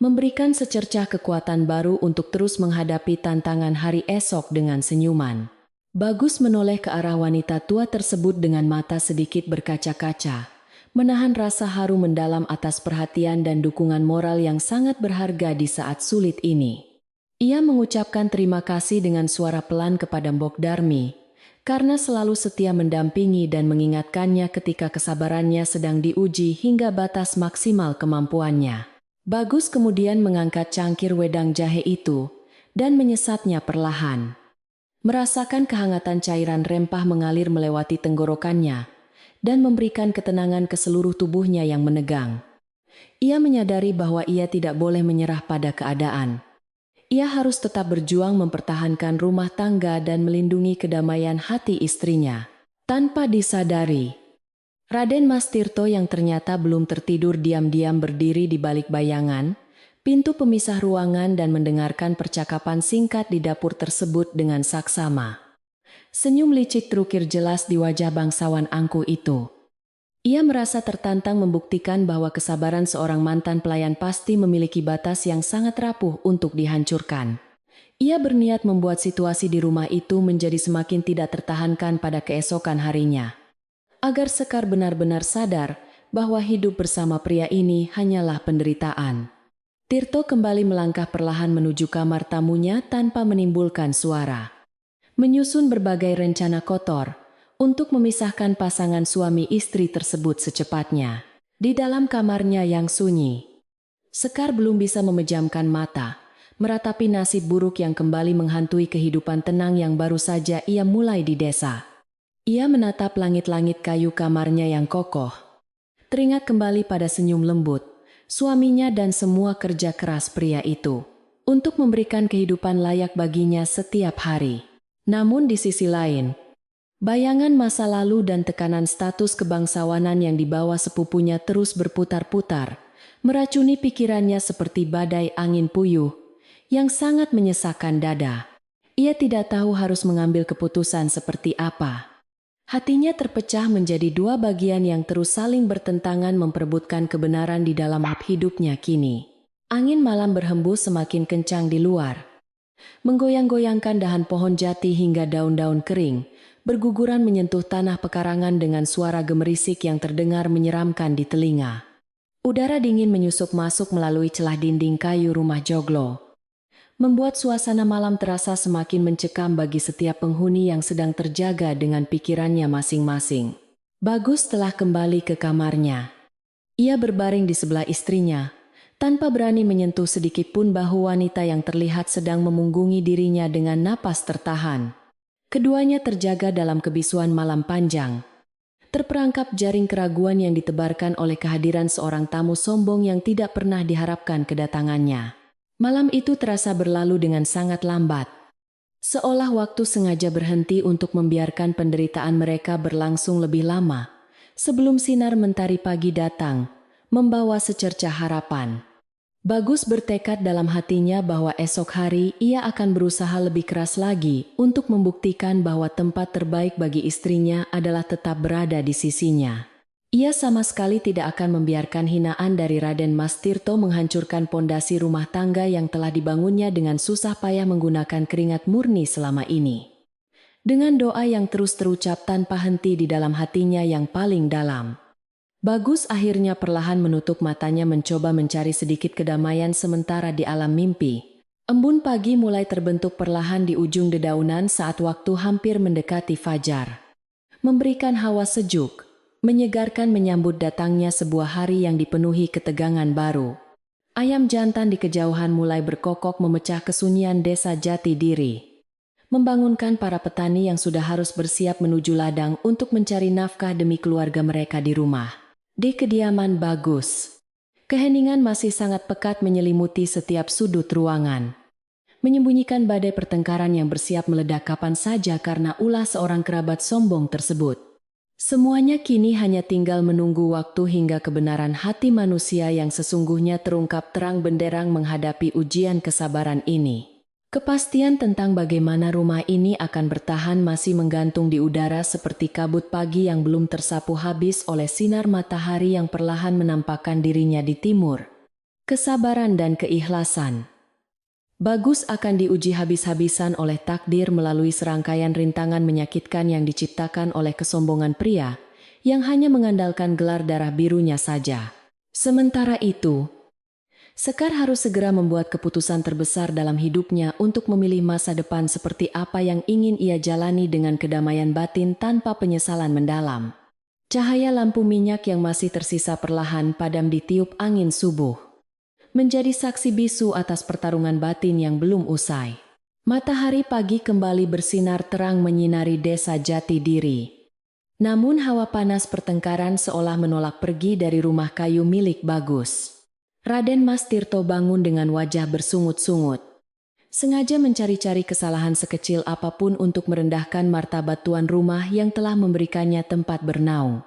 [SPEAKER 1] memberikan secercah kekuatan baru untuk terus menghadapi tantangan hari esok dengan senyuman. Bagus menoleh ke arah wanita tua tersebut dengan mata sedikit berkaca-kaca, menahan rasa haru mendalam atas perhatian dan dukungan moral yang sangat berharga di saat sulit ini. Ia mengucapkan terima kasih dengan suara pelan kepada Mbok Darmi, karena selalu setia mendampingi dan mengingatkannya ketika kesabarannya sedang diuji hingga batas maksimal kemampuannya. Bagus kemudian mengangkat cangkir wedang jahe itu dan menyesatnya perlahan. Merasakan kehangatan cairan rempah mengalir melewati tenggorokannya dan memberikan ketenangan ke seluruh tubuhnya yang menegang. Ia menyadari bahwa ia tidak boleh menyerah pada keadaan. Ia harus tetap berjuang mempertahankan rumah tangga dan melindungi kedamaian hati istrinya. Tanpa disadari, Raden Mas Tirto yang ternyata belum tertidur diam-diam berdiri di balik bayangan pintu pemisah ruangan dan mendengarkan percakapan singkat di dapur tersebut dengan saksama. Senyum licik terukir jelas di wajah bangsawan angkuh itu. Ia merasa tertantang membuktikan bahwa kesabaran seorang mantan pelayan pasti memiliki batas yang sangat rapuh untuk dihancurkan. Ia berniat membuat situasi di rumah itu menjadi semakin tidak tertahankan pada keesokan harinya, agar Sekar benar-benar sadar bahwa hidup bersama pria ini hanyalah penderitaan. Tirto kembali melangkah perlahan menuju kamar tamunya tanpa menimbulkan suara, menyusun berbagai rencana kotor untuk memisahkan pasangan suami istri tersebut secepatnya. Di dalam kamarnya yang sunyi, Sekar belum bisa memejamkan mata, meratapi nasib buruk yang kembali menghantui kehidupan tenang yang baru saja ia mulai di desa. Ia menatap langit-langit kayu kamarnya yang kokoh, teringat kembali pada senyum lembut suaminya dan semua kerja keras pria itu untuk memberikan kehidupan layak baginya setiap hari. Namun di sisi lain, bayangan masa lalu dan tekanan status kebangsawanan yang dibawa sepupunya terus berputar-putar, meracuni pikirannya seperti badai angin puyuh yang sangat menyesakkan dada. Ia tidak tahu harus mengambil keputusan seperti apa. Hatinya terpecah menjadi dua bagian yang terus saling bertentangan memperebutkan kebenaran di dalam hidupnya kini. Angin malam berhembus semakin kencang di luar, menggoyang-goyangkan dahan pohon jati hingga daun-daun kering, berguguran menyentuh tanah pekarangan dengan suara gemerisik yang terdengar menyeramkan di telinga. Udara dingin menyusup masuk melalui celah dinding kayu rumah joglo, membuat suasana malam terasa semakin mencekam bagi setiap penghuni yang sedang terjaga dengan pikirannya masing-masing. Bagus telah kembali ke kamarnya. Ia berbaring di sebelah istrinya, tanpa berani menyentuh sedikit pun bahu wanita yang terlihat sedang memunggungi dirinya dengan napas tertahan. Keduanya terjaga dalam kebisuan malam panjang, terperangkap jaring keraguan yang ditebarkan oleh kehadiran seorang tamu sombong yang tidak pernah diharapkan kedatangannya. Malam itu terasa berlalu dengan sangat lambat, seolah waktu sengaja berhenti untuk membiarkan penderitaan mereka berlangsung lebih lama, sebelum sinar mentari pagi datang, membawa secercah harapan. Bagus bertekad dalam hatinya bahwa esok hari ia akan berusaha lebih keras lagi untuk membuktikan bahwa tempat terbaik bagi istrinya adalah tetap berada di sisinya. Ia sama sekali tidak akan membiarkan hinaan dari Raden Mas Tirto menghancurkan pondasi rumah tangga yang telah dibangunnya dengan susah payah menggunakan keringat murni selama ini. Dengan doa yang terus terucap tanpa henti di dalam hatinya yang paling dalam, Bagus akhirnya perlahan menutup matanya mencoba mencari sedikit kedamaian sementara di alam mimpi. Embun pagi mulai terbentuk perlahan di ujung dedaunan saat waktu hampir mendekati fajar. Memberikan hawa sejuk, menyegarkan menyambut datangnya sebuah hari yang dipenuhi ketegangan baru. Ayam jantan di kejauhan mulai berkokok memecah kesunyian desa Jati Diri, membangunkan para petani yang sudah harus bersiap menuju ladang untuk mencari nafkah demi keluarga mereka di rumah. Di kediaman Bagus, keheningan masih sangat pekat menyelimuti setiap sudut ruangan, menyembunyikan badai pertengkaran yang bersiap meledak kapan saja karena ulah seorang kerabat sombong tersebut. Semuanya kini hanya tinggal menunggu waktu hingga kebenaran hati manusia yang sesungguhnya terungkap terang benderang menghadapi ujian kesabaran ini. Kepastian tentang bagaimana rumah ini akan bertahan masih menggantung di udara seperti kabut pagi yang belum tersapu habis oleh sinar matahari yang perlahan menampakkan dirinya di timur. Kesabaran dan keikhlasan Bagus akan diuji habis-habisan oleh takdir melalui serangkaian rintangan menyakitkan yang diciptakan oleh kesombongan pria yang hanya mengandalkan gelar darah birunya saja. Sementara itu, Sekar harus segera membuat keputusan terbesar dalam hidupnya untuk memilih masa depan seperti apa yang ingin ia jalani dengan kedamaian batin tanpa penyesalan mendalam. Cahaya lampu minyak yang masih tersisa perlahan padam ditiup angin subuh, menjadi saksi bisu atas pertarungan batin yang belum usai. Matahari pagi kembali bersinar terang menyinari desa Jati Diri. Namun hawa panas pertengkaran seolah menolak pergi dari rumah kayu milik Bagus. Raden Mas Tirto bangun dengan wajah bersungut-sungut. Sengaja mencari-cari kesalahan sekecil apapun untuk merendahkan martabat tuan rumah yang telah memberikannya tempat bernaung.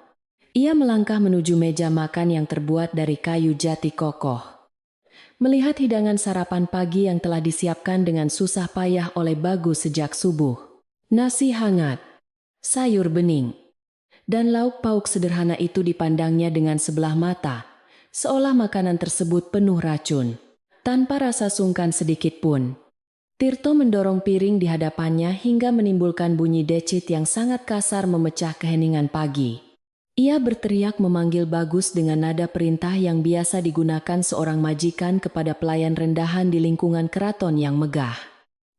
[SPEAKER 1] Ia melangkah menuju meja makan yang terbuat dari kayu jati kokoh. Melihat hidangan sarapan pagi yang telah disiapkan dengan susah payah oleh Bagus sejak subuh. Nasi hangat, sayur bening, dan lauk pauk sederhana itu dipandangnya dengan sebelah mata, seolah makanan tersebut penuh racun. Tanpa rasa sungkan sedikit pun, Tirto mendorong piring di hadapannya hingga menimbulkan bunyi decit yang sangat kasar memecah keheningan pagi. Ia berteriak memanggil Bagus dengan nada perintah yang biasa digunakan seorang majikan kepada pelayan rendahan di lingkungan keraton yang megah.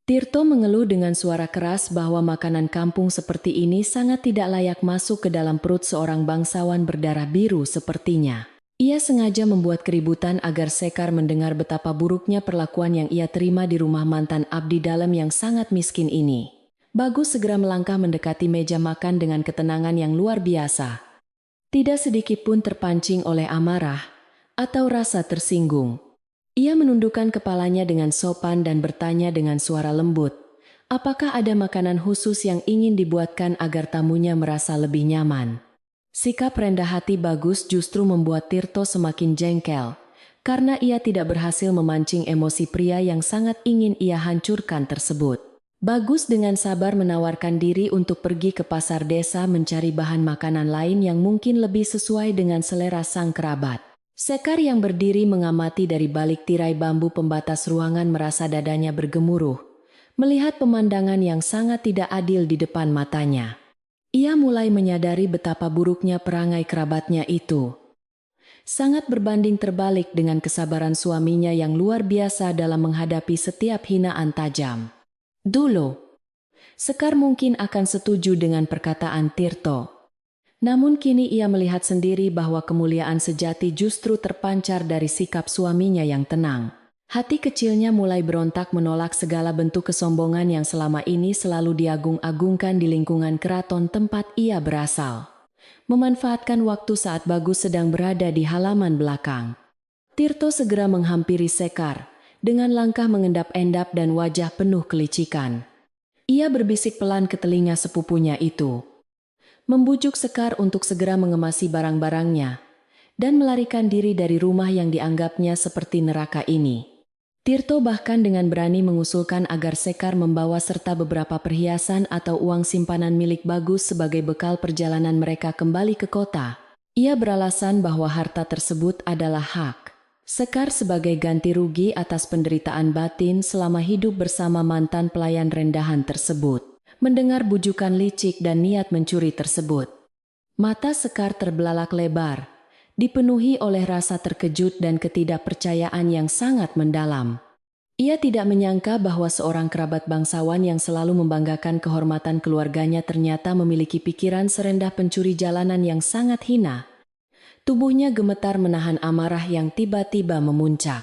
[SPEAKER 1] Tirto mengeluh dengan suara keras bahwa makanan kampung seperti ini sangat tidak layak masuk ke dalam perut seorang bangsawan berdarah biru sepertinya. Ia sengaja membuat keributan agar Sekar mendengar betapa buruknya perlakuan yang ia terima di rumah mantan abdi dalam yang sangat miskin ini. Bagus segera melangkah mendekati meja makan dengan ketenangan yang luar biasa. Tidak sedikit pun terpancing oleh amarah atau rasa tersinggung. Ia menundukkan kepalanya dengan sopan dan bertanya dengan suara lembut, apakah ada makanan khusus yang ingin dibuatkan agar tamunya merasa lebih nyaman? Sikap rendah hati Bagus justru membuat Tirto semakin jengkel, karena ia tidak berhasil memancing emosi pria yang sangat ingin ia hancurkan tersebut. Bagus dengan sabar menawarkan diri untuk pergi ke pasar desa mencari bahan makanan lain yang mungkin lebih sesuai dengan selera sang kerabat. Sekar yang berdiri mengamati dari balik tirai bambu pembatas ruangan merasa dadanya bergemuruh, melihat pemandangan yang sangat tidak adil di depan matanya. Ia mulai menyadari betapa buruknya perangai kerabatnya itu. Sangat berbanding terbalik dengan kesabaran suaminya yang luar biasa dalam menghadapi setiap hinaan tajam. Dulu, Sekar mungkin akan setuju dengan perkataan Tirto. Namun kini ia melihat sendiri bahwa kemuliaan sejati justru terpancar dari sikap suaminya yang tenang. Hati kecilnya mulai berontak menolak segala bentuk kesombongan yang selama ini selalu diagung-agungkan di lingkungan keraton tempat ia berasal. Memanfaatkan waktu saat Bagus sedang berada di halaman belakang, Tirto segera menghampiri Sekar dengan langkah mengendap-endap dan wajah penuh kelicikan. Ia berbisik pelan ke telinga sepupunya itu, membujuk Sekar untuk segera mengemasi barang-barangnya, dan melarikan diri dari rumah yang dianggapnya seperti neraka ini. Tirto bahkan dengan berani mengusulkan agar Sekar membawa serta beberapa perhiasan atau uang simpanan milik Bagus sebagai bekal perjalanan mereka kembali ke kota. Ia beralasan bahwa harta tersebut adalah hak Sekar sebagai ganti rugi atas penderitaan batin selama hidup bersama mantan pelayan rendahan tersebut. Mendengar bujukan licik dan niat mencuri tersebut, mata Sekar terbelalak lebar, dipenuhi oleh rasa terkejut dan ketidakpercayaan yang sangat mendalam. Ia tidak menyangka bahwa seorang kerabat bangsawan yang selalu membanggakan kehormatan keluarganya ternyata memiliki pikiran serendah pencuri jalanan yang sangat hina. Tubuhnya gemetar menahan amarah yang tiba-tiba memuncak.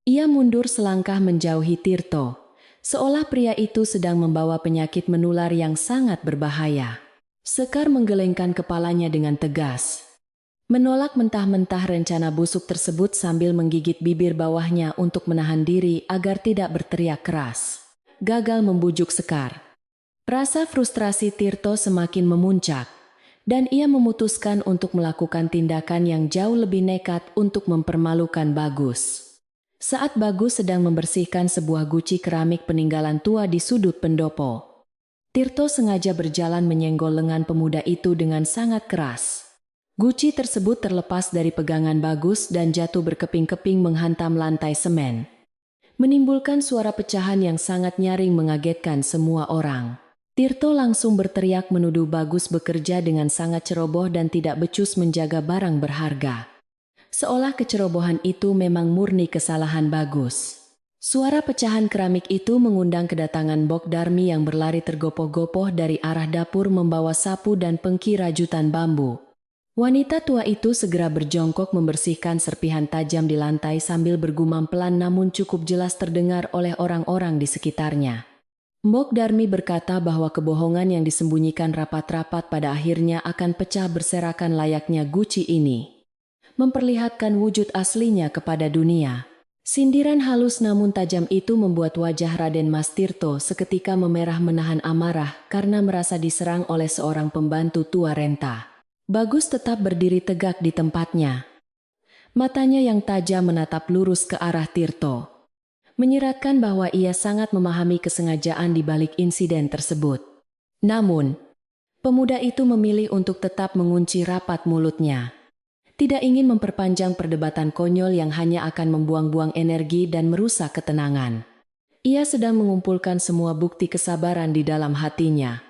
[SPEAKER 1] Ia mundur selangkah menjauhi Tirto, seolah pria itu sedang membawa penyakit menular yang sangat berbahaya. Sekar menggelengkan kepalanya dengan tegas, menolak mentah-mentah rencana busuk tersebut sambil menggigit bibir bawahnya untuk menahan diri agar tidak berteriak keras. Gagal membujuk Sekar. Rasa frustrasi Tirto semakin memuncak, dan ia memutuskan untuk melakukan tindakan yang jauh lebih nekat untuk mempermalukan Bagus. Saat Bagus sedang membersihkan sebuah guci keramik peninggalan tua di sudut pendopo, Tirto sengaja berjalan menyenggol lengan pemuda itu dengan sangat keras. Guci tersebut terlepas dari pegangan Bagus dan jatuh berkeping-keping menghantam lantai semen, menimbulkan suara pecahan yang sangat nyaring mengagetkan semua orang. Tirto langsung berteriak menuduh Bagus bekerja dengan sangat ceroboh dan tidak becus menjaga barang berharga. Seolah kecerobohan itu memang murni kesalahan Bagus. Suara pecahan keramik itu mengundang kedatangan Bok Darmi yang berlari tergopoh-gopoh dari arah dapur membawa sapu dan pengki rajutan bambu. Wanita tua itu segera berjongkok membersihkan serpihan tajam di lantai sambil bergumam pelan namun cukup jelas terdengar oleh orang-orang di sekitarnya. Mbok Darmi berkata bahwa kebohongan yang disembunyikan rapat-rapat pada akhirnya akan pecah berserakan layaknya guci ini, memperlihatkan wujud aslinya kepada dunia. Sindiran halus namun tajam itu membuat wajah Raden Mas Tirto seketika memerah menahan amarah karena merasa diserang oleh seorang pembantu tua renta. Bagus tetap berdiri tegak di tempatnya. Matanya yang tajam menatap lurus ke arah Tirto, menyiratkan bahwa ia sangat memahami kesengajaan di balik insiden tersebut. Namun, pemuda itu memilih untuk tetap mengunci rapat mulutnya. Tidak ingin memperpanjang perdebatan konyol yang hanya akan membuang-buang energi dan merusak ketenangan. Ia sedang mengumpulkan semua bukti kesabaran di dalam hatinya,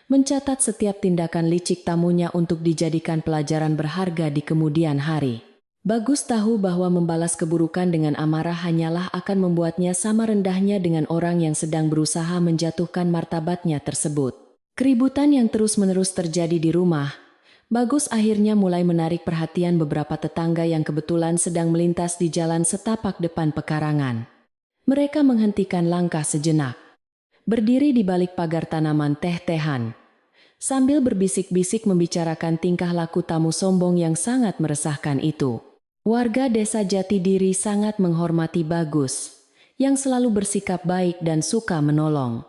[SPEAKER 1] mencatat setiap tindakan licik tamunya untuk dijadikan pelajaran berharga di kemudian hari. Bagus tahu bahwa membalas keburukan dengan amarah hanyalah akan membuatnya sama rendahnya dengan orang yang sedang berusaha menjatuhkan martabatnya tersebut. Keributan yang terus-menerus terjadi di rumah, Bagus akhirnya mulai menarik perhatian beberapa tetangga yang kebetulan sedang melintas di jalan setapak depan pekarangan. Mereka menghentikan langkah sejenak, berdiri di balik pagar tanaman teh-tehan, sambil berbisik-bisik membicarakan tingkah laku tamu sombong yang sangat meresahkan itu. Warga desa Jatidiri sangat menghormati Bagus, yang selalu bersikap baik dan suka menolong,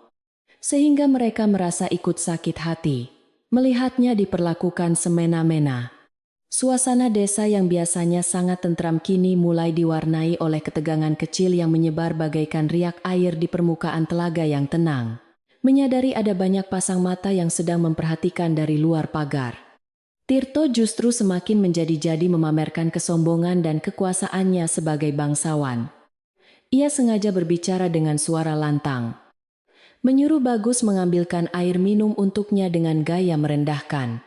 [SPEAKER 1] sehingga mereka merasa ikut sakit hati melihatnya diperlakukan semena-mena. Suasana desa yang biasanya sangat tentram kini mulai diwarnai oleh ketegangan kecil yang menyebar bagaikan riak air di permukaan telaga yang tenang. Menyadari ada banyak pasang mata yang sedang memperhatikan dari luar pagar, Tirto justru semakin menjadi-jadi memamerkan kesombongan dan kekuasaannya sebagai bangsawan. Ia sengaja berbicara dengan suara lantang, menyuruh Bagus mengambilkan air minum untuknya dengan gaya merendahkan,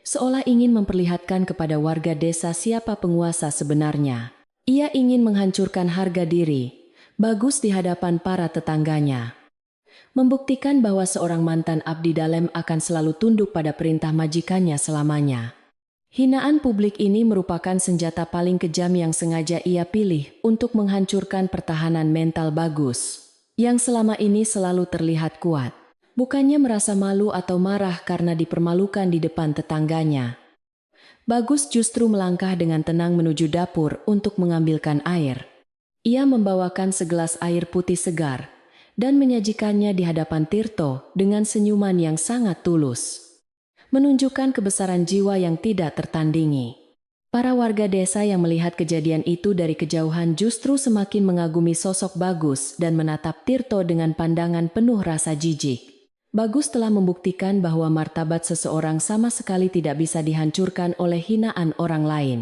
[SPEAKER 1] seolah ingin memperlihatkan kepada warga desa siapa penguasa sebenarnya. Ia ingin menghancurkan harga diri Bagus di hadapan para tetangganya, membuktikan bahwa seorang mantan abdi dalam akan selalu tunduk pada perintah majikannya selamanya. Hinaan publik ini merupakan senjata paling kejam yang sengaja ia pilih untuk menghancurkan pertahanan mental Bagus, yang selama ini selalu terlihat kuat. Bukannya merasa malu atau marah karena dipermalukan di depan tetangganya, Bagus justru melangkah dengan tenang menuju dapur untuk mengambilkan air. Ia membawakan segelas air putih segar dan menyajikannya di hadapan Tirto dengan senyuman yang sangat tulus, menunjukkan kebesaran jiwa yang tidak tertandingi. Para warga desa yang melihat kejadian itu dari kejauhan justru semakin mengagumi sosok Bagus dan menatap Tirto dengan pandangan penuh rasa jijik. Bagus telah membuktikan bahwa martabat seseorang sama sekali tidak bisa dihancurkan oleh hinaan orang lain,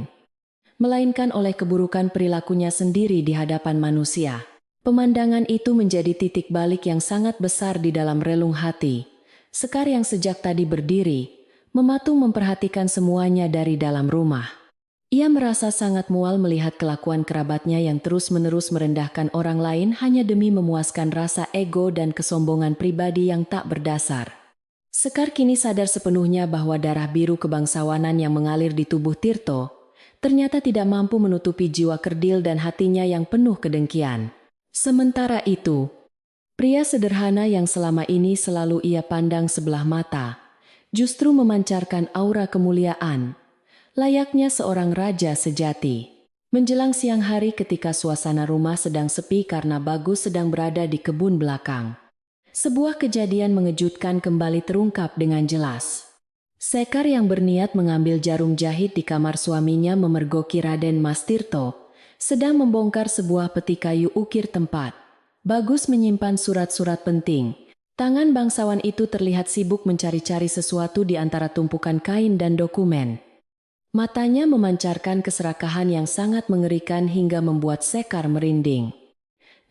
[SPEAKER 1] melainkan oleh keburukan perilakunya sendiri di hadapan manusia. Pemandangan itu menjadi titik balik yang sangat besar di dalam relung hati Sekar yang sejak tadi berdiri, mematung memperhatikan semuanya dari dalam rumah. Ia merasa sangat mual melihat kelakuan kerabatnya yang terus-menerus merendahkan orang lain hanya demi memuaskan rasa ego dan kesombongan pribadi yang tak berdasar. Sekar kini sadar sepenuhnya bahwa darah biru kebangsawanan yang mengalir di tubuh Tirto ternyata tidak mampu menutupi jiwa kerdil dan hatinya yang penuh kedengkian. Sementara itu, pria sederhana yang selama ini selalu ia pandang sebelah mata, justru memancarkan aura kemuliaan, layaknya seorang raja sejati. Menjelang siang hari ketika suasana rumah sedang sepi karena Bagus sedang berada di kebun belakang, sebuah kejadian mengejutkan kembali terungkap dengan jelas. Sekar yang berniat mengambil jarum jahit di kamar suaminya memergoki Raden Mas Tirto sedang membongkar sebuah peti kayu ukir tempat Bagus menyimpan surat-surat penting. Tangan bangsawan itu terlihat sibuk mencari-cari sesuatu di antara tumpukan kain dan dokumen. Matanya memancarkan keserakahan yang sangat mengerikan hingga membuat Sekar merinding.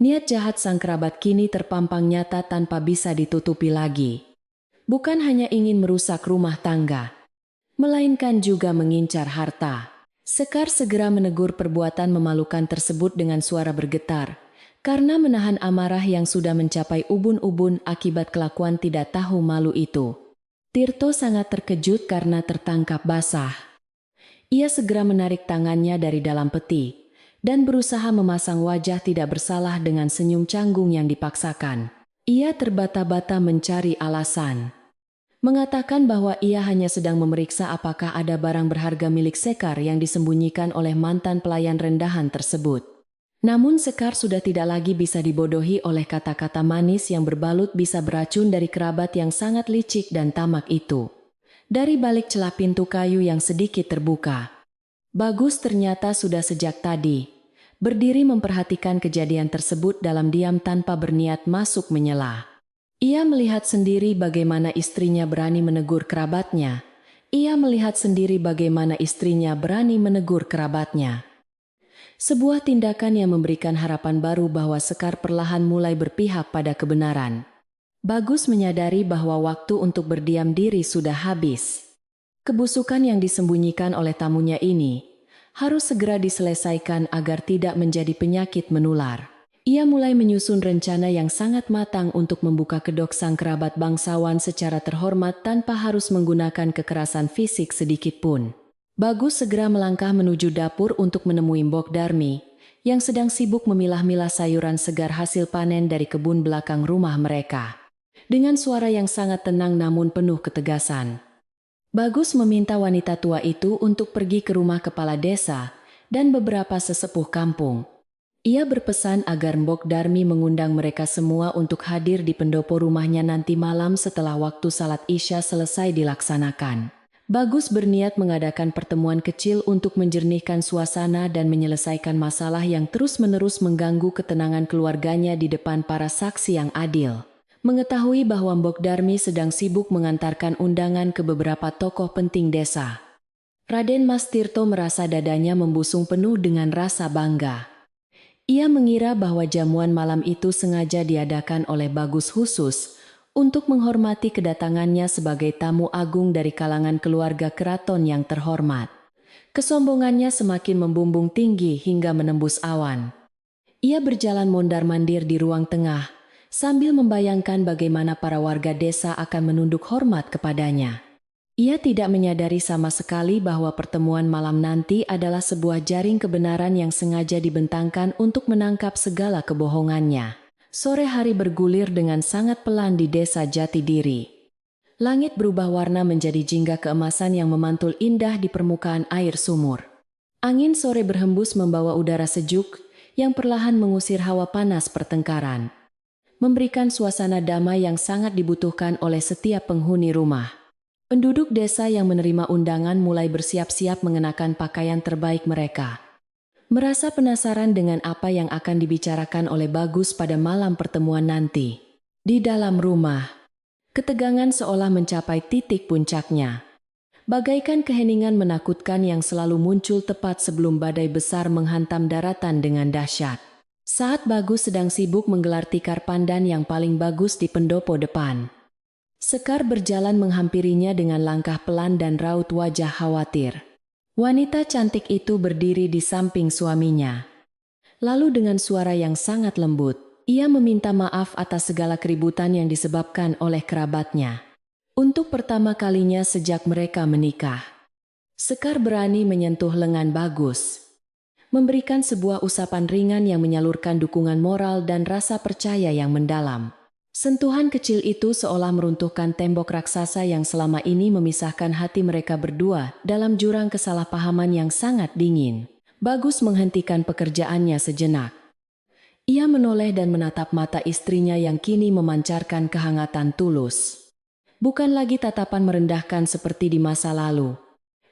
[SPEAKER 1] Niat jahat sang kerabat kini terpampang nyata tanpa bisa ditutupi lagi. Bukan hanya ingin merusak rumah tangga, melainkan juga mengincar harta. Sekar segera menegur perbuatan memalukan tersebut dengan suara bergetar, karena menahan amarah yang sudah mencapai ubun-ubun akibat kelakuan tidak tahu malu itu. Tirto sangat terkejut karena tertangkap basah. Ia segera menarik tangannya dari dalam peti dan berusaha memasang wajah tidak bersalah dengan senyum canggung yang dipaksakan. Ia terbata-bata mencari alasan, mengatakan bahwa ia hanya sedang memeriksa apakah ada barang berharga milik Sekar yang disembunyikan oleh mantan pelayan rendahan tersebut. Namun Sekar sudah tidak lagi bisa dibodohi oleh kata-kata manis yang berbalut bisa beracun dari kerabat yang sangat licik dan tamak itu. Dari balik celah pintu kayu yang sedikit terbuka, Bagus ternyata sudah sejak tadi berdiri memperhatikan kejadian tersebut dalam diam tanpa berniat masuk menyela. Ia melihat sendiri bagaimana istrinya berani menegur kerabatnya. Ia melihat sendiri bagaimana istrinya berani menegur kerabatnya. Sebuah tindakan yang memberikan harapan baru bahwa Sekar perlahan mulai berpihak pada kebenaran. Bagus menyadari bahwa waktu untuk berdiam diri sudah habis. Kebusukan yang disembunyikan oleh tamunya ini harus segera diselesaikan agar tidak menjadi penyakit menular. Ia mulai menyusun rencana yang sangat matang untuk membuka kedok sang kerabat bangsawan secara terhormat tanpa harus menggunakan kekerasan fisik sedikit pun. Bagus segera melangkah menuju dapur untuk menemui Mbok Darmi yang sedang sibuk memilah-milah sayuran segar hasil panen dari kebun belakang rumah mereka. Dengan suara yang sangat tenang namun penuh ketegasan, Bagus meminta wanita tua itu untuk pergi ke rumah kepala desa dan beberapa sesepuh kampung. Ia berpesan agar Mbok Darmi mengundang mereka semua untuk hadir di pendopo rumahnya nanti malam setelah waktu salat Isya selesai dilaksanakan. Bagus berniat mengadakan pertemuan kecil untuk menjernihkan suasana dan menyelesaikan masalah yang terus-menerus mengganggu ketenangan keluarganya di depan para saksi yang adil. Mengetahui bahwa Mbok Darmi sedang sibuk mengantarkan undangan ke beberapa tokoh penting desa, Raden Mas Tirto merasa dadanya membusung penuh dengan rasa bangga. Ia mengira bahwa jamuan malam itu sengaja diadakan oleh Bagus khusus untuk menghormati kedatangannya sebagai tamu agung dari kalangan keluarga keraton yang terhormat. Kesombongannya semakin membumbung tinggi hingga menembus awan. Ia berjalan mondar-mandir di ruang tengah, sambil membayangkan bagaimana para warga desa akan menunduk hormat kepadanya. Ia tidak menyadari sama sekali bahwa pertemuan malam nanti adalah sebuah jaring kebenaran yang sengaja dibentangkan untuk menangkap segala kebohongannya. Sore hari bergulir dengan sangat pelan di desa Jatidiri. Langit berubah warna menjadi jingga keemasan yang memantul indah di permukaan air sumur. Angin sore berhembus membawa udara sejuk yang perlahan mengusir hawa panas pertengkaran, memberikan suasana damai yang sangat dibutuhkan oleh setiap penghuni rumah. Penduduk desa yang menerima undangan mulai bersiap-siap mengenakan pakaian terbaik mereka. Merasa penasaran dengan apa yang akan dibicarakan oleh Bagus pada malam pertemuan nanti. Di dalam rumah, ketegangan seolah mencapai titik puncaknya. Bagaikan keheningan menakutkan yang selalu muncul tepat sebelum badai besar menghantam daratan dengan dahsyat. Saat Bagus sedang sibuk menggelar tikar pandan yang paling bagus di pendopo depan, Sekar berjalan menghampirinya dengan langkah pelan dan raut wajah khawatir. Wanita cantik itu berdiri di samping suaminya. Lalu dengan suara yang sangat lembut, ia meminta maaf atas segala keributan yang disebabkan oleh kerabatnya. Untuk pertama kalinya sejak mereka menikah, Sekar berani menyentuh lengan Bagus, memberikan sebuah usapan ringan yang menyalurkan dukungan moral dan rasa percaya yang mendalam. Sentuhan kecil itu seolah meruntuhkan tembok raksasa yang selama ini memisahkan hati mereka berdua dalam jurang kesalahpahaman yang sangat dingin. Bagus menghentikan pekerjaannya sejenak. Ia menoleh dan menatap mata istrinya yang kini memancarkan kehangatan tulus. Bukan lagi tatapan merendahkan seperti di masa lalu.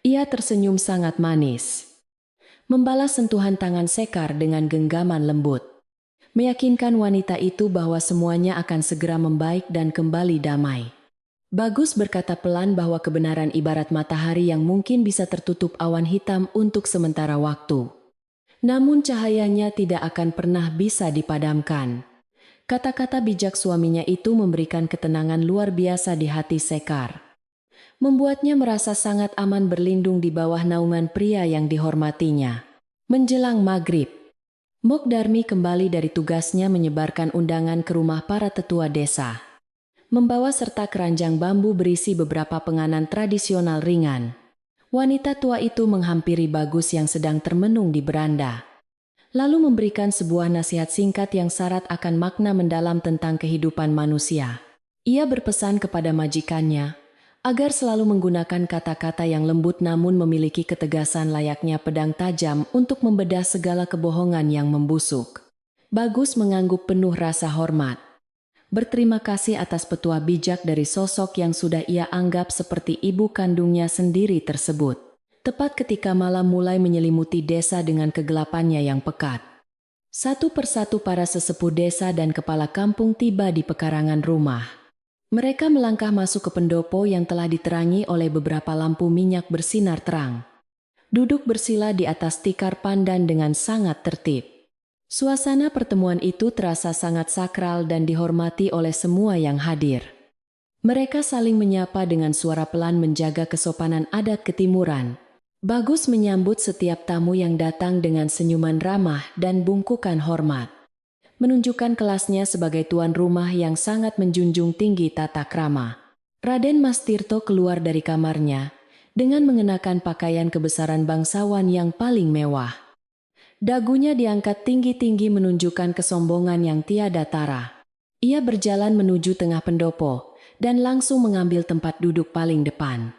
[SPEAKER 1] Ia tersenyum sangat manis, membalas sentuhan tangan Sekar dengan genggaman lembut, meyakinkan wanita itu bahwa semuanya akan segera membaik dan kembali damai. Bagus berkata pelan bahwa kebenaran ibarat matahari yang mungkin bisa tertutup awan hitam untuk sementara waktu. Namun cahayanya tidak akan pernah bisa dipadamkan. Kata-kata bijak suaminya itu memberikan ketenangan luar biasa di hati Sekar. Membuatnya merasa sangat aman berlindung di bawah naungan pria yang dihormatinya. Menjelang maghrib, Mok Darmi kembali dari tugasnya menyebarkan undangan ke rumah para tetua desa. Membawa serta keranjang bambu berisi beberapa penganan tradisional ringan. Wanita tua itu menghampiri Bagus yang sedang termenung di beranda. Lalu memberikan sebuah nasihat singkat yang syarat akan makna mendalam tentang kehidupan manusia. Ia berpesan kepada majikannya agar selalu menggunakan kata-kata yang lembut namun memiliki ketegasan layaknya pedang tajam untuk membedah segala kebohongan yang membusuk. Bagus mengangguk penuh rasa hormat. Berterima kasih atas petua bijak dari sosok yang sudah ia anggap seperti ibu kandungnya sendiri tersebut. Tepat ketika malam mulai menyelimuti desa dengan kegelapannya yang pekat. Satu persatu para sesepuh desa dan kepala kampung tiba di pekarangan rumah. Mereka melangkah masuk ke pendopo yang telah diterangi oleh beberapa lampu minyak bersinar terang. Duduk bersila di atas tikar pandan dengan sangat tertib. Suasana pertemuan itu terasa sangat sakral dan dihormati oleh semua yang hadir. Mereka saling menyapa dengan suara pelan menjaga kesopanan adat ketimuran. Bagus menyambut setiap tamu yang datang dengan senyuman ramah dan bungkukan hormat, menunjukkan kelasnya sebagai tuan rumah yang sangat menjunjung tinggi tata krama. Raden Mas Tirto keluar dari kamarnya dengan mengenakan pakaian kebesaran bangsawan yang paling mewah. Dagunya diangkat tinggi-tinggi menunjukkan kesombongan yang tiada tara. Ia berjalan menuju tengah pendopo dan langsung mengambil tempat duduk paling depan.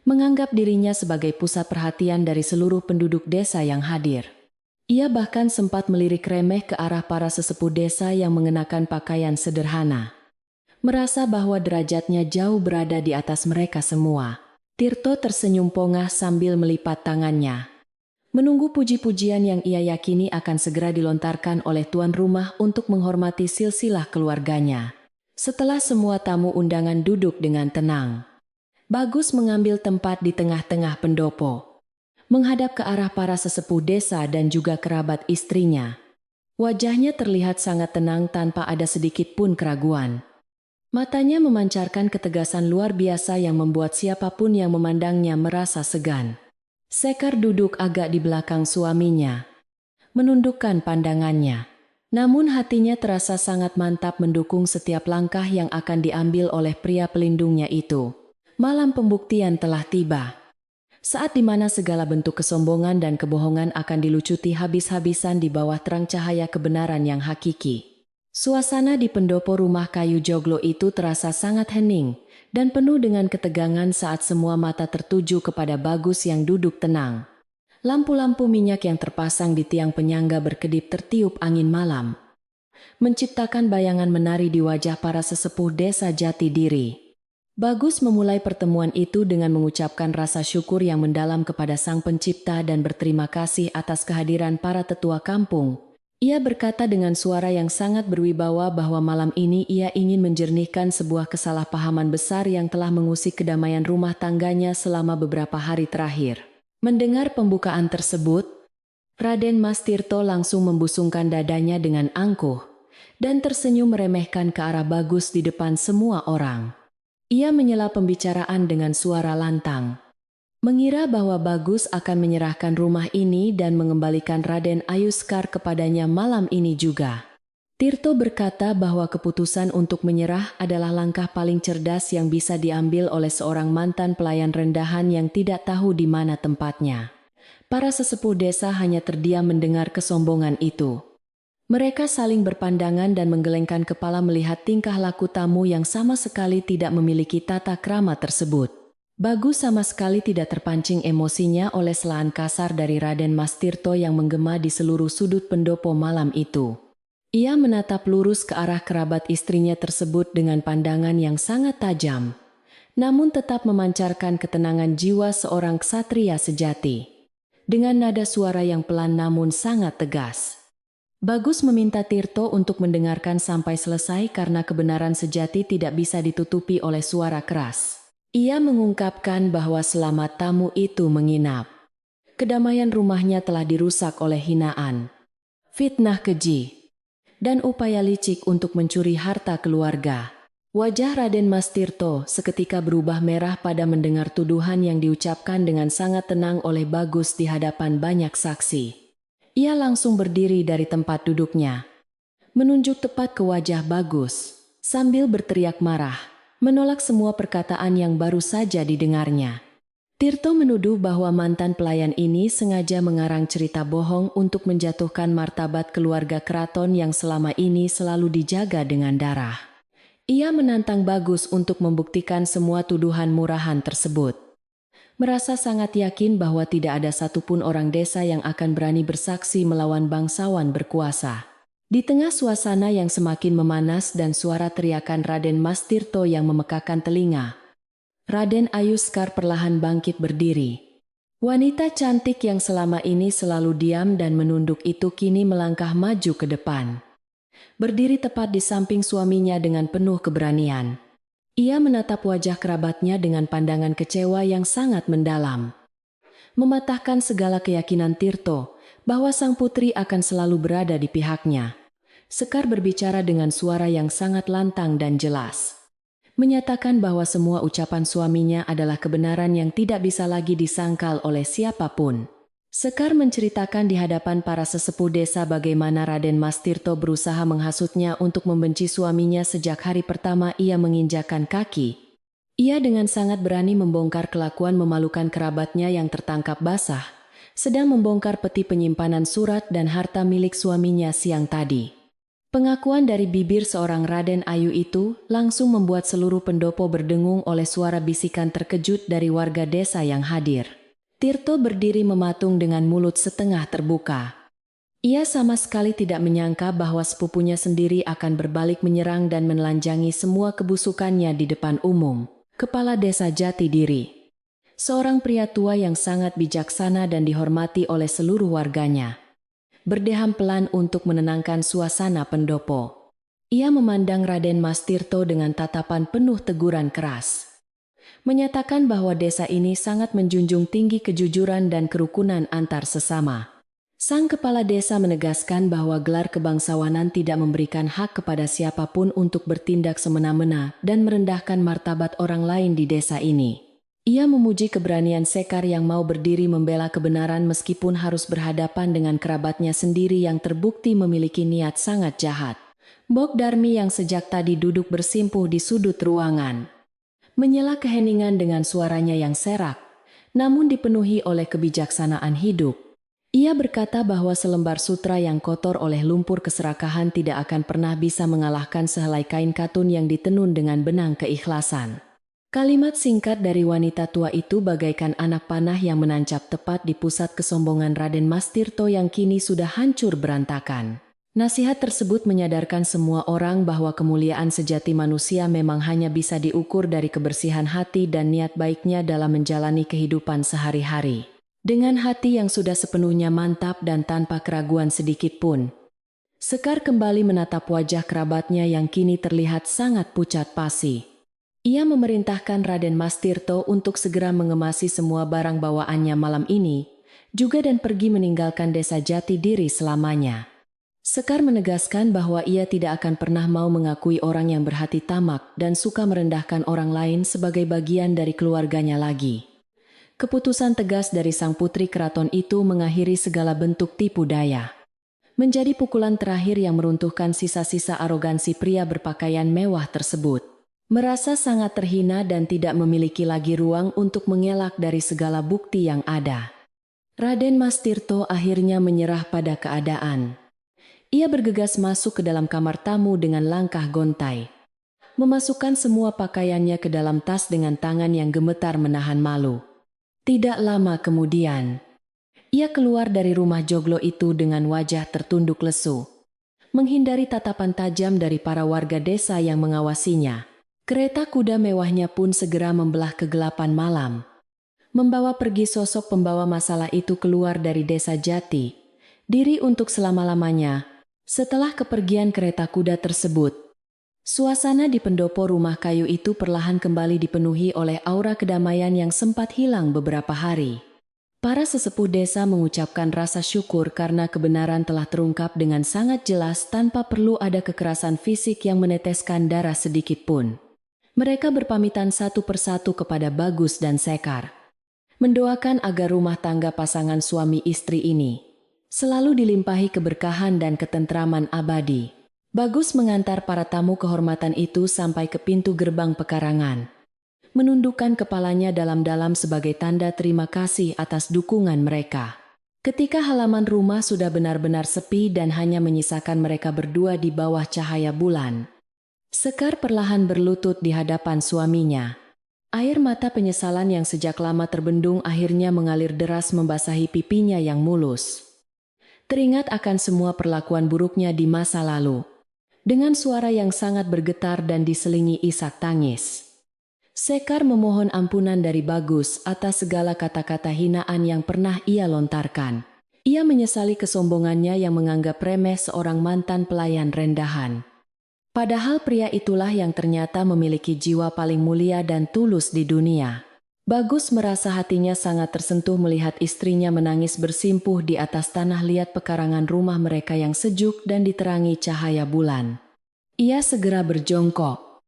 [SPEAKER 1] Menganggap dirinya sebagai pusat perhatian dari seluruh penduduk desa yang hadir. Ia bahkan sempat melirik remeh ke arah para sesepuh desa yang mengenakan pakaian sederhana. Merasa bahwa derajatnya jauh berada di atas mereka semua. Tirto tersenyum pongah sambil melipat tangannya, menunggu puji-pujian yang ia yakini akan segera dilontarkan oleh tuan rumah untuk menghormati silsilah keluarganya. Setelah semua tamu undangan duduk dengan tenang, Bagus mengambil tempat di tengah-tengah pendopo, menghadap ke arah para sesepuh desa dan juga kerabat istrinya. Wajahnya terlihat sangat tenang tanpa ada sedikit pun keraguan. Matanya memancarkan ketegasan luar biasa yang membuat siapapun yang memandangnya merasa segan. Sekar duduk agak di belakang suaminya, menundukkan pandangannya. Namun hatinya terasa sangat mantap mendukung setiap langkah yang akan diambil oleh pria pelindungnya itu. Malam pembuktian telah tiba. Saat di mana segala bentuk kesombongan dan kebohongan akan dilucuti habis-habisan di bawah terang cahaya kebenaran yang hakiki. Suasana di pendopo rumah kayu joglo itu terasa sangat hening dan penuh dengan ketegangan saat semua mata tertuju kepada Bagus yang duduk tenang. Lampu-lampu minyak yang terpasang di tiang penyangga berkedip tertiup angin malam, menciptakan bayangan menari di wajah para sesepuh desa jati diri. Bagus memulai pertemuan itu dengan mengucapkan rasa syukur yang mendalam kepada Sang Pencipta dan berterima kasih atas kehadiran para tetua kampung. Ia berkata dengan suara yang sangat berwibawa bahwa malam ini ia ingin menjernihkan sebuah kesalahpahaman besar yang telah mengusik kedamaian rumah tangganya selama beberapa hari terakhir. Mendengar pembukaan tersebut, Raden Mas Tirto langsung membusungkan dadanya dengan angkuh dan tersenyum meremehkan ke arah Bagus di depan semua orang. Ia menyela pembicaraan dengan suara lantang, mengira bahwa Bagus akan menyerahkan rumah ini dan mengembalikan Raden Ayuskar kepadanya malam ini juga. Tirto berkata bahwa keputusan untuk menyerah adalah langkah paling cerdas yang bisa diambil oleh seorang mantan pelayan rendahan yang tidak tahu di mana tempatnya. Para sesepuh desa hanya terdiam mendengar kesombongan itu. Mereka saling berpandangan dan menggelengkan kepala melihat tingkah laku tamu yang sama sekali tidak memiliki tata krama tersebut. Bagus sama sekali tidak terpancing emosinya oleh selaan kasar dari Raden Mas Tirto yang menggema di seluruh sudut pendopo malam itu. Ia menatap lurus ke arah kerabat istrinya tersebut dengan pandangan yang sangat tajam, namun tetap memancarkan ketenangan jiwa seorang ksatria sejati. Dengan nada suara yang pelan namun sangat tegas, Bagus meminta Tirto untuk mendengarkan sampai selesai karena kebenaran sejati tidak bisa ditutupi oleh suara keras. Ia mengungkapkan bahwa selama tamu itu menginap, kedamaian rumahnya telah dirusak oleh hinaan, fitnah keji, dan upaya licik untuk mencuri harta keluarga. Wajah Raden Mas Tirto seketika berubah merah pada mendengar tuduhan yang diucapkan dengan sangat tenang oleh Bagus di hadapan banyak saksi. Ia langsung berdiri dari tempat duduknya, menunjuk tepat ke wajah Bagus, sambil berteriak marah, menolak semua perkataan yang baru saja didengarnya. Tirto menuduh bahwa mantan pelayan ini sengaja mengarang cerita bohong untuk menjatuhkan martabat keluarga keraton yang selama ini selalu dijaga dengan darah. Ia menantang Bagus untuk membuktikan semua tuduhan murahan tersebut. Merasa sangat yakin bahwa tidak ada satupun orang desa yang akan berani bersaksi melawan bangsawan berkuasa. Di tengah suasana yang semakin memanas dan suara teriakan Raden Mas Tirto yang memekakan telinga, Raden Ayuskar perlahan bangkit berdiri. Wanita cantik yang selama ini selalu diam dan menunduk itu kini melangkah maju ke depan. Berdiri tepat di samping suaminya dengan penuh keberanian. Ia menatap wajah kerabatnya dengan pandangan kecewa yang sangat mendalam, mematahkan segala keyakinan Tirto bahwa sang putri akan selalu berada di pihaknya. Sekar berbicara dengan suara yang sangat lantang dan jelas, menyatakan bahwa semua ucapan suaminya adalah kebenaran yang tidak bisa lagi disangkal oleh siapapun. Sekar menceritakan di hadapan para sesepuh desa bagaimana Raden Mas Tirto berusaha menghasutnya untuk membenci suaminya sejak hari pertama ia menginjakkan kaki. Ia dengan sangat berani membongkar kelakuan memalukan kerabatnya yang tertangkap basah, sedang membongkar peti penyimpanan surat dan harta milik suaminya siang tadi. Pengakuan dari bibir seorang Raden Ayu itu langsung membuat seluruh pendopo berdengung oleh suara bisikan terkejut dari warga desa yang hadir. Tirto berdiri mematung dengan mulut setengah terbuka. Ia sama sekali tidak menyangka bahwa sepupunya sendiri akan berbalik menyerang dan menelanjangi semua kebusukannya di depan umum. Kepala Desa Jatidiri, seorang pria tua yang sangat bijaksana dan dihormati oleh seluruh warganya, berdeham pelan untuk menenangkan suasana pendopo. Ia memandang Raden Mas Tirto dengan tatapan penuh teguran keras, menyatakan bahwa desa ini sangat menjunjung tinggi kejujuran dan kerukunan antar sesama. Sang kepala desa menegaskan bahwa gelar kebangsawanan tidak memberikan hak kepada siapapun untuk bertindak semena-mena dan merendahkan martabat orang lain di desa ini. Ia memuji keberanian Sekar yang mau berdiri membela kebenaran meskipun harus berhadapan dengan kerabatnya sendiri yang terbukti memiliki niat sangat jahat. Bok Darmi yang sejak tadi duduk bersimpuh di sudut ruangan, menyela keheningan dengan suaranya yang serak, namun dipenuhi oleh kebijaksanaan hidup. Ia berkata bahwa selembar sutra yang kotor oleh lumpur keserakahan tidak akan pernah bisa mengalahkan sehelai kain katun yang ditenun dengan benang keikhlasan. Kalimat singkat dari wanita tua itu bagaikan anak panah yang menancap tepat di pusat kesombongan Raden Mas Tirto yang kini sudah hancur berantakan. Nasihat tersebut menyadarkan semua orang bahwa kemuliaan sejati manusia memang hanya bisa diukur dari kebersihan hati dan niat baiknya dalam menjalani kehidupan sehari-hari. Dengan hati yang sudah sepenuhnya mantap dan tanpa keraguan sedikit pun, Sekar kembali menatap wajah kerabatnya yang kini terlihat sangat pucat pasi. Ia memerintahkan Raden Mas Tirto untuk segera mengemasi semua barang bawaannya malam ini, juga dan pergi meninggalkan desa Jati Diri selamanya. Sekar menegaskan bahwa ia tidak akan pernah mau mengakui orang yang berhati tamak dan suka merendahkan orang lain sebagai bagian dari keluarganya lagi. Keputusan tegas dari sang putri keraton itu mengakhiri segala bentuk tipu daya. Menjadi pukulan terakhir yang meruntuhkan sisa-sisa arogansi pria berpakaian mewah tersebut. Merasa sangat terhina dan tidak memiliki lagi ruang untuk mengelak dari segala bukti yang ada, Raden Mas Tirto akhirnya menyerah pada keadaan. Ia bergegas masuk ke dalam kamar tamu dengan langkah gontai. Memasukkan semua pakaiannya ke dalam tas dengan tangan yang gemetar menahan malu. Tidak lama kemudian, ia keluar dari rumah joglo itu dengan wajah tertunduk lesu, menghindari tatapan tajam dari para warga desa yang mengawasinya. Kereta kuda mewahnya pun segera membelah kegelapan malam, membawa pergi sosok pembawa masalah itu keluar dari desa Jati Diri untuk selama-lamanya. Setelah kepergian kereta kuda tersebut, suasana di pendopo rumah kayu itu perlahan kembali dipenuhi oleh aura kedamaian yang sempat hilang beberapa hari. Para sesepuh desa mengucapkan rasa syukur karena kebenaran telah terungkap dengan sangat jelas tanpa perlu ada kekerasan fisik yang meneteskan darah sedikit pun. Mereka berpamitan satu persatu kepada Bagus dan Sekar, mendoakan agar rumah tangga pasangan suami istri ini selalu dilimpahi keberkahan dan ketentraman abadi. Bagus mengantar para tamu kehormatan itu sampai ke pintu gerbang pekarangan, menundukkan kepalanya dalam-dalam sebagai tanda terima kasih atas dukungan mereka. Ketika halaman rumah sudah benar-benar sepi dan hanya menyisakan mereka berdua di bawah cahaya bulan, Sekar perlahan berlutut di hadapan suaminya. Air mata penyesalan yang sejak lama terbendung akhirnya mengalir deras membasahi pipinya yang mulus. Teringat akan semua perlakuan buruknya di masa lalu. Dengan suara yang sangat bergetar dan diselingi isak tangis, Sekar memohon ampunan dari Bagus atas segala kata-kata hinaan yang pernah ia lontarkan. Ia menyesali kesombongannya yang menganggap remeh seorang mantan pelayan rendahan. Padahal pria itulah yang ternyata memiliki jiwa paling mulia dan tulus di dunia. Bagus merasa hatinya sangat tersentuh melihat istrinya menangis bersimpuh di atas tanah liat pekarangan rumah mereka yang sejuk dan diterangi cahaya bulan. Ia segera berjongkok,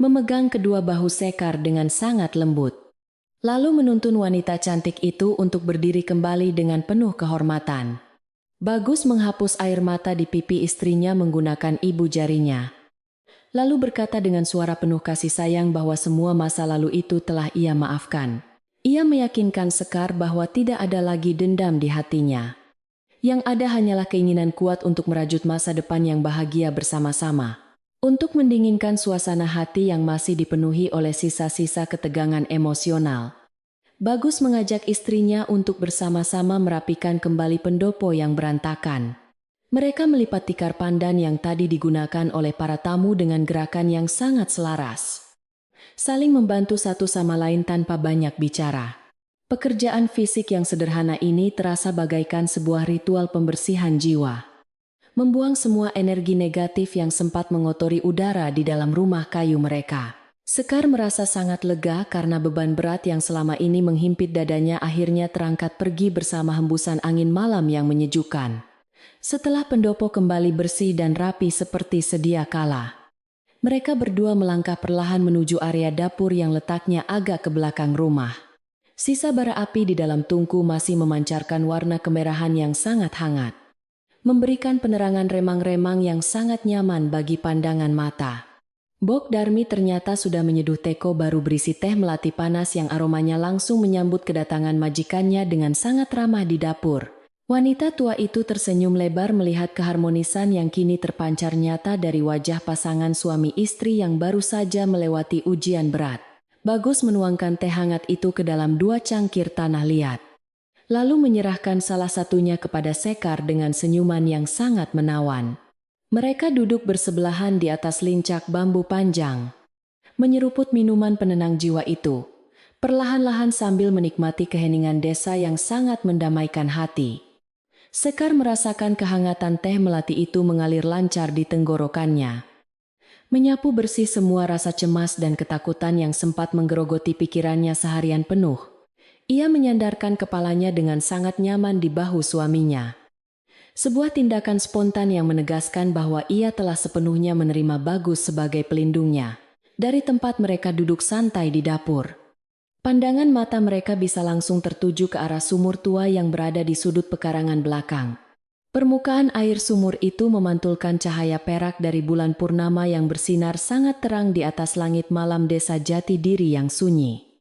[SPEAKER 1] memegang kedua bahu Sekar dengan sangat lembut, lalu menuntun wanita cantik itu untuk berdiri kembali dengan penuh kehormatan. Bagus menghapus air mata di pipi istrinya menggunakan ibu jarinya, lalu berkata dengan suara penuh kasih sayang bahwa semua masa lalu itu telah ia maafkan. Ia meyakinkan Sekar bahwa tidak ada lagi dendam di hatinya. Yang ada hanyalah keinginan kuat untuk merajut masa depan yang bahagia bersama-sama. Untuk mendinginkan suasana hati yang masih dipenuhi oleh sisa-sisa ketegangan emosional, Bagus mengajak istrinya untuk bersama-sama merapikan kembali pendopo yang berantakan. Mereka melipat tikar pandan yang tadi digunakan oleh para tamu dengan gerakan yang sangat selaras, saling membantu satu sama lain tanpa banyak bicara. Pekerjaan fisik yang sederhana ini terasa bagaikan sebuah ritual pembersihan jiwa, membuang semua energi negatif yang sempat mengotori udara di dalam rumah kayu mereka. Sekar merasa sangat lega karena beban berat yang selama ini menghimpit dadanya akhirnya terangkat pergi bersama hembusan angin malam yang menyejukkan. Setelah pendopo kembali bersih dan rapi seperti sedia kala, mereka berdua melangkah perlahan menuju area dapur yang letaknya agak ke belakang rumah. Sisa bara api di dalam tungku masih memancarkan warna kemerahan yang sangat hangat, memberikan penerangan remang-remang yang sangat nyaman bagi pandangan mata. Bok Darmi ternyata sudah menyeduh teko baru berisi teh melati panas yang aromanya langsung menyambut kedatangan majikannya dengan sangat ramah di dapur. Wanita tua itu tersenyum lebar melihat keharmonisan yang kini terpancar nyata dari wajah pasangan suami istri yang baru saja melewati ujian berat. Bagus menuangkan teh hangat itu ke dalam 2 cangkir tanah liat, lalu menyerahkan salah satunya kepada Sekar dengan senyuman yang sangat menawan. Mereka duduk bersebelahan di atas lincak bambu panjang, menyeruput minuman penenang jiwa itu, perlahan-lahan sambil menikmati keheningan desa yang sangat mendamaikan hati. Sekar merasakan kehangatan teh melati itu mengalir lancar di tenggorokannya, menyapu bersih semua rasa cemas dan ketakutan yang sempat menggerogoti pikirannya seharian penuh. Ia menyandarkan kepalanya dengan sangat nyaman di bahu suaminya. Sebuah tindakan spontan yang menegaskan bahwa ia telah sepenuhnya menerima Bagus sebagai pelindungnya. Dari tempat mereka duduk santai di dapur, pandangan mata mereka bisa langsung tertuju ke arah sumur tua yang berada di sudut pekarangan belakang. Permukaan air sumur itu memantulkan cahaya perak dari bulan purnama yang bersinar sangat terang di atas langit malam desa Jati Diri yang sunyi.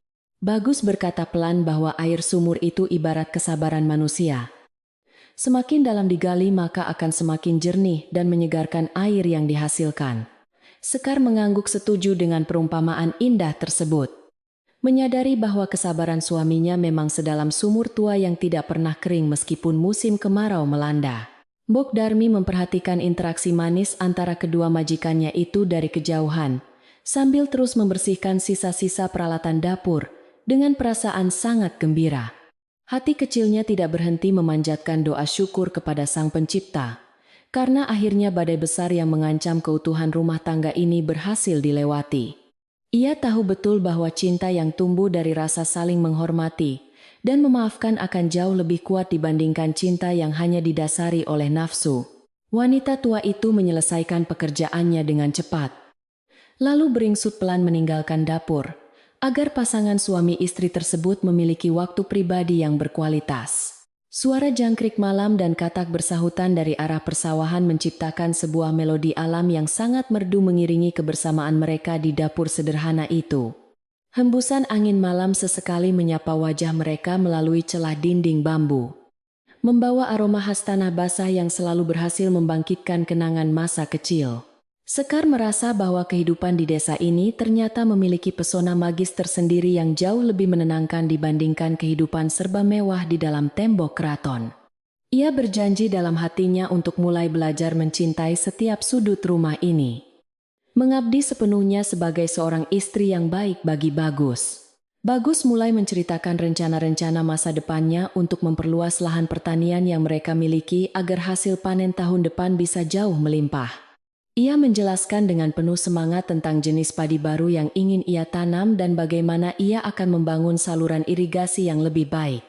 [SPEAKER 1] Bagus berkata pelan bahwa air sumur itu ibarat kesabaran manusia. Semakin dalam digali maka akan semakin jernih dan menyegarkan air yang dihasilkan. Sekar mengangguk setuju dengan perumpamaan indah tersebut. Menyadari bahwa kesabaran suaminya memang sedalam sumur tua yang tidak pernah kering meskipun musim kemarau melanda. Mbok Darmi memperhatikan interaksi manis antara kedua majikannya itu dari kejauhan, sambil terus membersihkan sisa-sisa peralatan dapur dengan perasaan sangat gembira. Hati kecilnya tidak berhenti memanjatkan doa syukur kepada Sang Pencipta, karena akhirnya badai besar yang mengancam keutuhan rumah tangga ini berhasil dilewati. Ia tahu betul bahwa cinta yang tumbuh dari rasa saling menghormati dan memaafkan akan jauh lebih kuat dibandingkan cinta yang hanya didasari oleh nafsu. Wanita tua itu menyelesaikan pekerjaannya dengan cepat, lalu beringsut pelan meninggalkan dapur, agar pasangan suami istri tersebut memiliki waktu pribadi yang berkualitas. Suara jangkrik malam dan katak bersahutan dari arah persawahan menciptakan sebuah melodi alam yang sangat merdu mengiringi kebersamaan mereka di dapur sederhana itu. Hembusan angin malam sesekali menyapa wajah mereka melalui celah dinding bambu, membawa aroma khas tanah basah yang selalu berhasil membangkitkan kenangan masa kecil. Sekar merasa bahwa kehidupan di desa ini ternyata memiliki pesona magis tersendiri yang jauh lebih menenangkan dibandingkan kehidupan serba mewah di dalam tembok keraton. Ia berjanji dalam hatinya untuk mulai belajar mencintai setiap sudut rumah ini, mengabdi sepenuhnya sebagai seorang istri yang baik bagi Bagus. Bagus mulai menceritakan rencana-rencana masa depannya untuk memperluas lahan pertanian yang mereka miliki agar hasil panen tahun depan bisa jauh melimpah. Ia menjelaskan dengan penuh semangat tentang jenis padi baru yang ingin ia tanam dan bagaimana ia akan membangun saluran irigasi yang lebih baik.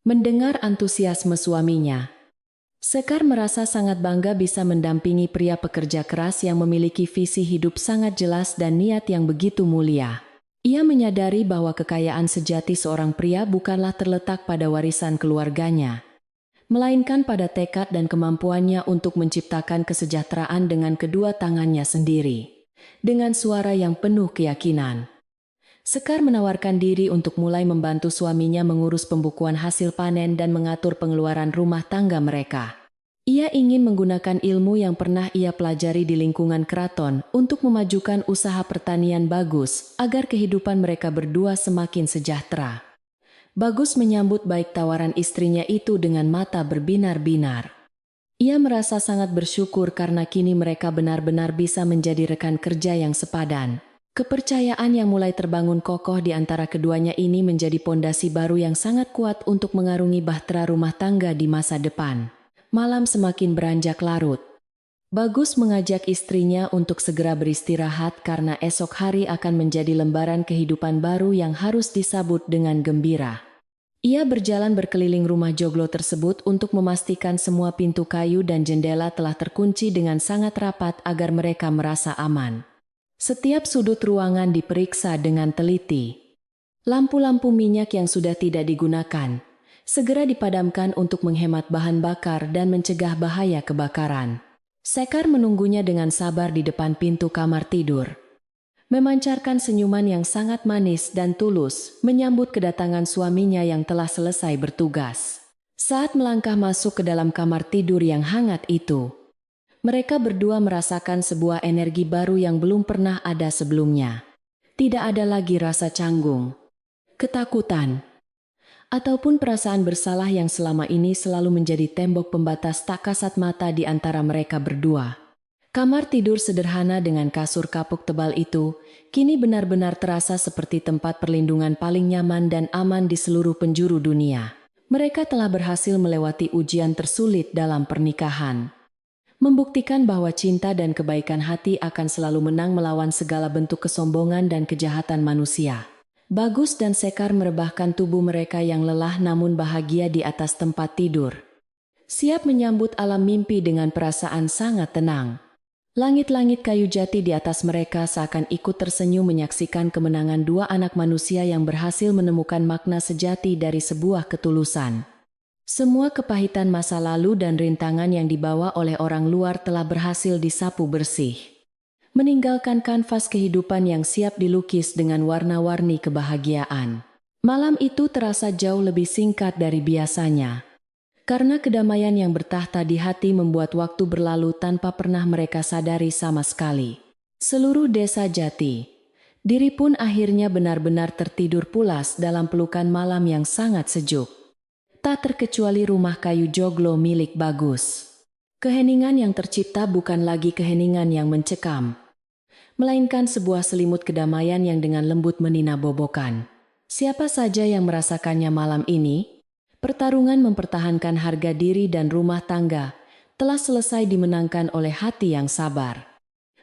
[SPEAKER 1] Mendengar antusiasme suaminya, Sekar merasa sangat bangga bisa mendampingi pria pekerja keras yang memiliki visi hidup sangat jelas dan niat yang begitu mulia. Ia menyadari bahwa kekayaan sejati seorang pria bukanlah terletak pada warisan keluarganya, melainkan pada tekad dan kemampuannya untuk menciptakan kesejahteraan dengan kedua tangannya sendiri. Dengan suara yang penuh keyakinan, Sekar menawarkan diri untuk mulai membantu suaminya mengurus pembukuan hasil panen dan mengatur pengeluaran rumah tangga mereka. Ia ingin menggunakan ilmu yang pernah ia pelajari di lingkungan keraton untuk memajukan usaha pertanian Bagus agar kehidupan mereka berdua semakin sejahtera. Bagus menyambut baik tawaran istrinya itu dengan mata berbinar-binar. Ia merasa sangat bersyukur karena kini mereka benar-benar bisa menjadi rekan kerja yang sepadan. Kepercayaan yang mulai terbangun kokoh di antara keduanya ini menjadi pondasi baru yang sangat kuat untuk mengarungi bahtera rumah tangga di masa depan. Malam semakin beranjak larut. Bagus mengajak istrinya untuk segera beristirahat karena esok hari akan menjadi lembaran kehidupan baru yang harus disambut dengan gembira. Ia berjalan berkeliling rumah joglo tersebut untuk memastikan semua pintu kayu dan jendela telah terkunci dengan sangat rapat agar mereka merasa aman. Setiap sudut ruangan diperiksa dengan teliti. Lampu-lampu minyak yang sudah tidak digunakan segera dipadamkan untuk menghemat bahan bakar dan mencegah bahaya kebakaran. Sekar menunggunya dengan sabar di depan pintu kamar tidur, memancarkan senyuman yang sangat manis dan tulus menyambut kedatangan suaminya yang telah selesai bertugas. Saat melangkah masuk ke dalam kamar tidur yang hangat itu, mereka berdua merasakan sebuah energi baru yang belum pernah ada sebelumnya. Tidak ada lagi rasa canggung, ketakutan, ataupun perasaan bersalah yang selama ini selalu menjadi tembok pembatas tak kasat mata di antara mereka berdua. Kamar tidur sederhana dengan kasur kapuk tebal itu kini benar-benar terasa seperti tempat perlindungan paling nyaman dan aman di seluruh penjuru dunia. Mereka telah berhasil melewati ujian tersulit dalam pernikahan, membuktikan bahwa cinta dan kebaikan hati akan selalu menang melawan segala bentuk kesombongan dan kejahatan manusia. Bagus dan Sekar merebahkan tubuh mereka yang lelah namun bahagia di atas tempat tidur, siap menyambut alam mimpi dengan perasaan sangat tenang. Langit-langit kayu jati di atas mereka seakan ikut tersenyum menyaksikan kemenangan dua anak manusia yang berhasil menemukan makna sejati dari sebuah ketulusan. Semua kepahitan masa lalu dan rintangan yang dibawa oleh orang luar telah berhasil disapu bersih, meninggalkan kanvas kehidupan yang siap dilukis dengan warna-warni kebahagiaan. Malam itu terasa jauh lebih singkat dari biasanya, karena kedamaian yang bertahta di hati membuat waktu berlalu tanpa pernah mereka sadari sama sekali. Seluruh desa Jati Diri pun akhirnya benar-benar tertidur pulas dalam pelukan malam yang sangat sejuk. Tak terkecuali rumah kayu joglo milik Bagus. Keheningan yang tercipta bukan lagi keheningan yang mencekam, melainkan sebuah selimut kedamaian yang dengan lembut menina bobokan. Siapa saja yang merasakannya malam ini, pertarungan mempertahankan harga diri dan rumah tangga telah selesai dimenangkan oleh hati yang sabar,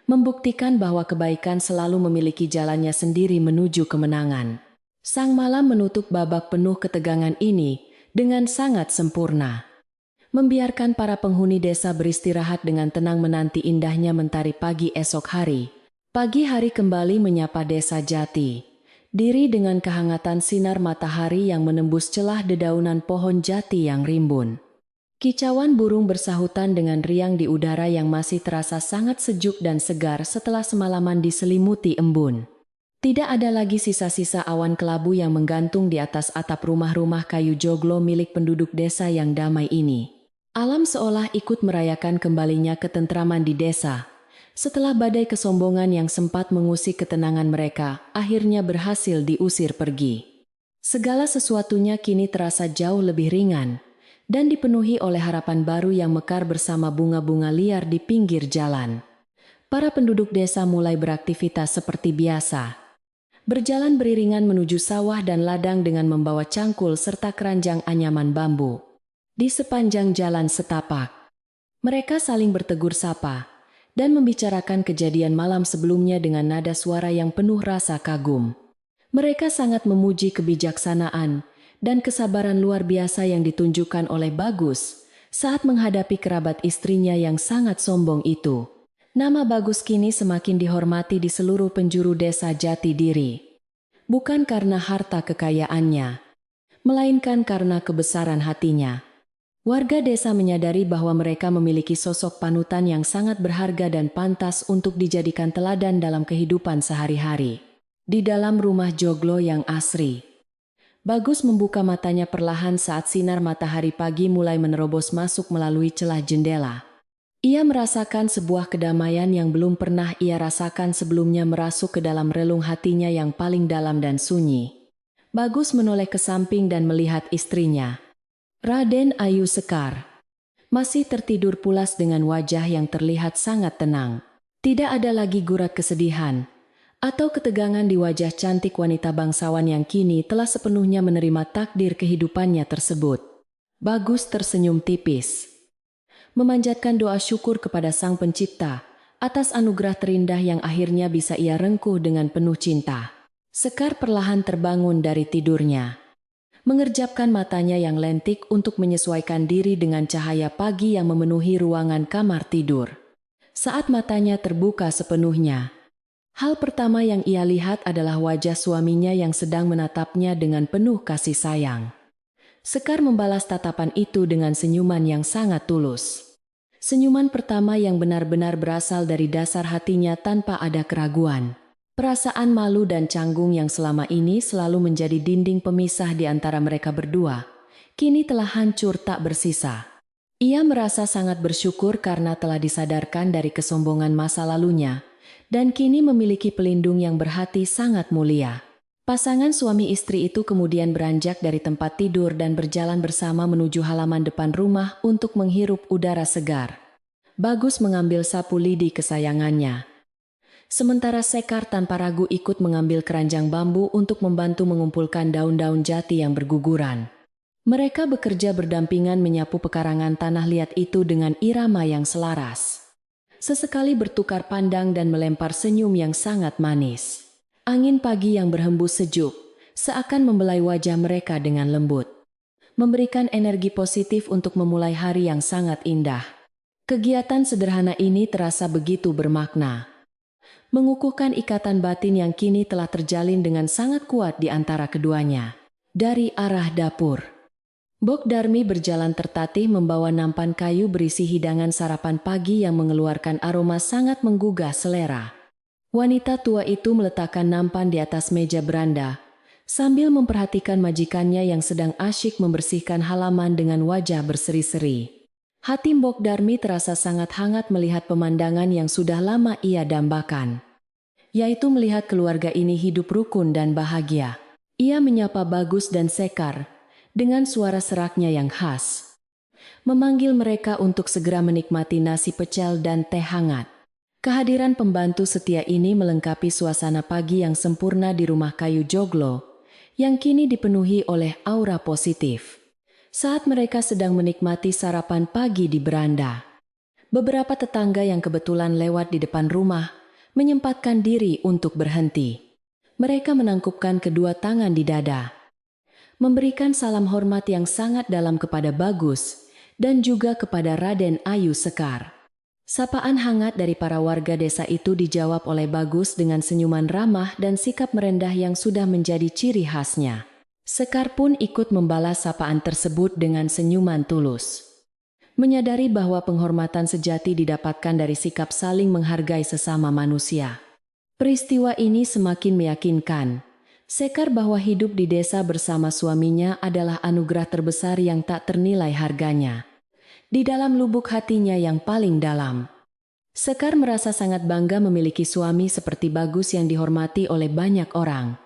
[SPEAKER 1] membuktikan bahwa kebaikan selalu memiliki jalannya sendiri menuju kemenangan. Sang malam menutup babak penuh ketegangan ini dengan sangat sempurna, membiarkan para penghuni desa beristirahat dengan tenang menanti indahnya mentari pagi esok hari. Pagi hari kembali menyapa desa Jati Diri dengan kehangatan sinar matahari yang menembus celah dedaunan pohon jati yang rimbun. Kicauan burung bersahutan dengan riang di udara yang masih terasa sangat sejuk dan segar setelah semalaman diselimuti embun. Tidak ada lagi sisa-sisa awan kelabu yang menggantung di atas atap rumah-rumah kayu joglo milik penduduk desa yang damai ini. Alam seolah ikut merayakan kembalinya ketentraman di desa. Setelah badai kesombongan yang sempat mengusik ketenangan mereka, akhirnya berhasil diusir pergi. Segala sesuatunya kini terasa jauh lebih ringan dan dipenuhi oleh harapan baru yang mekar bersama bunga-bunga liar di pinggir jalan. Para penduduk desa mulai beraktivitas seperti biasa, berjalan beriringan menuju sawah dan ladang dengan membawa cangkul serta keranjang anyaman bambu. Di sepanjang jalan setapak, mereka saling bertegur sapa dan membicarakan kejadian malam sebelumnya dengan nada suara yang penuh rasa kagum. Mereka sangat memuji kebijaksanaan dan kesabaran luar biasa yang ditunjukkan oleh Bagus saat menghadapi kerabat istrinya yang sangat sombong itu. Nama Bagus kini semakin dihormati di seluruh penjuru desa Jati Diri. Bukan karena harta kekayaannya, melainkan karena kebesaran hatinya. Warga desa menyadari bahwa mereka memiliki sosok panutan yang sangat berharga dan pantas untuk dijadikan teladan dalam kehidupan sehari-hari. Di dalam rumah joglo yang asri, Bagus membuka matanya perlahan saat sinar matahari pagi mulai menerobos masuk melalui celah jendela. Ia merasakan sebuah kedamaian yang belum pernah ia rasakan sebelumnya merasuk ke dalam relung hatinya yang paling dalam dan sunyi. Bagus menoleh ke samping dan melihat istrinya, Raden Ayu Sekar, masih tertidur pulas dengan wajah yang terlihat sangat tenang. Tidak ada lagi gurat kesedihan atau ketegangan di wajah cantik wanita bangsawan yang kini telah sepenuhnya menerima takdir kehidupannya tersebut. Bagus tersenyum tipis, memanjatkan doa syukur kepada Sang Pencipta atas anugerah terindah yang akhirnya bisa ia rengkuh dengan penuh cinta. Sekar perlahan terbangun dari tidurnya, mengerjapkan matanya yang lentik untuk menyesuaikan diri dengan cahaya pagi yang memenuhi ruangan kamar tidur. Saat matanya terbuka sepenuhnya, hal pertama yang ia lihat adalah wajah suaminya yang sedang menatapnya dengan penuh kasih sayang. Sekar membalas tatapan itu dengan senyuman yang sangat tulus. Senyuman pertama yang benar-benar berasal dari dasar hatinya tanpa ada keraguan. Perasaan malu dan canggung yang selama ini selalu menjadi dinding pemisah di antara mereka berdua, kini telah hancur tak bersisa. Ia merasa sangat bersyukur karena telah disadarkan dari kesombongan masa lalunya, dan kini memiliki pelindung yang berhati sangat mulia. Pasangan suami istri itu kemudian beranjak dari tempat tidur dan berjalan bersama menuju halaman depan rumah untuk menghirup udara segar. Bagus mengambil sapu lidi kesayangannya. Sementara Sekar tanpa ragu ikut mengambil keranjang bambu untuk membantu mengumpulkan daun-daun jati yang berguguran. Mereka bekerja berdampingan menyapu pekarangan tanah liat itu dengan irama yang selaras. Sesekali bertukar pandang dan melempar senyum yang sangat manis. Angin pagi yang berhembus sejuk, seakan membelai wajah mereka dengan lembut. Memberikan energi positif untuk memulai hari yang sangat indah. Kegiatan sederhana ini terasa begitu bermakna. Mengukuhkan ikatan batin yang kini telah terjalin dengan sangat kuat di antara keduanya. Dari arah dapur, Bok Darmi berjalan tertatih membawa nampan kayu berisi hidangan sarapan pagi yang mengeluarkan aroma sangat menggugah selera. Wanita tua itu meletakkan nampan di atas meja beranda, sambil memperhatikan majikannya yang sedang asyik membersihkan halaman dengan wajah berseri-seri. Hati Bok Darmi terasa sangat hangat melihat pemandangan yang sudah lama ia dambakan, yaitu melihat keluarga ini hidup rukun dan bahagia. Ia menyapa Bagus dan Sekar dengan suara seraknya yang khas, memanggil mereka untuk segera menikmati nasi pecel dan teh hangat. Kehadiran pembantu setia ini melengkapi suasana pagi yang sempurna di rumah kayu joglo, yang kini dipenuhi oleh aura positif. Saat mereka sedang menikmati sarapan pagi di beranda, beberapa tetangga yang kebetulan lewat di depan rumah menyempatkan diri untuk berhenti. Mereka menangkupkan kedua tangan di dada, memberikan salam hormat yang sangat dalam kepada Bagus dan juga kepada Raden Ayu Sekar. Sapaan hangat dari para warga desa itu dijawab oleh Bagus dengan senyuman ramah dan sikap merendah yang sudah menjadi ciri khasnya. Sekar pun ikut membalas sapaan tersebut dengan senyuman tulus. Menyadari bahwa penghormatan sejati didapatkan dari sikap saling menghargai sesama manusia. Peristiwa ini semakin meyakinkan Sekar bahwa hidup di desa bersama suaminya adalah anugerah terbesar yang tak ternilai harganya. Di dalam lubuk hatinya yang paling dalam, Sekar merasa sangat bangga memiliki suami seperti Bagus yang dihormati oleh banyak orang.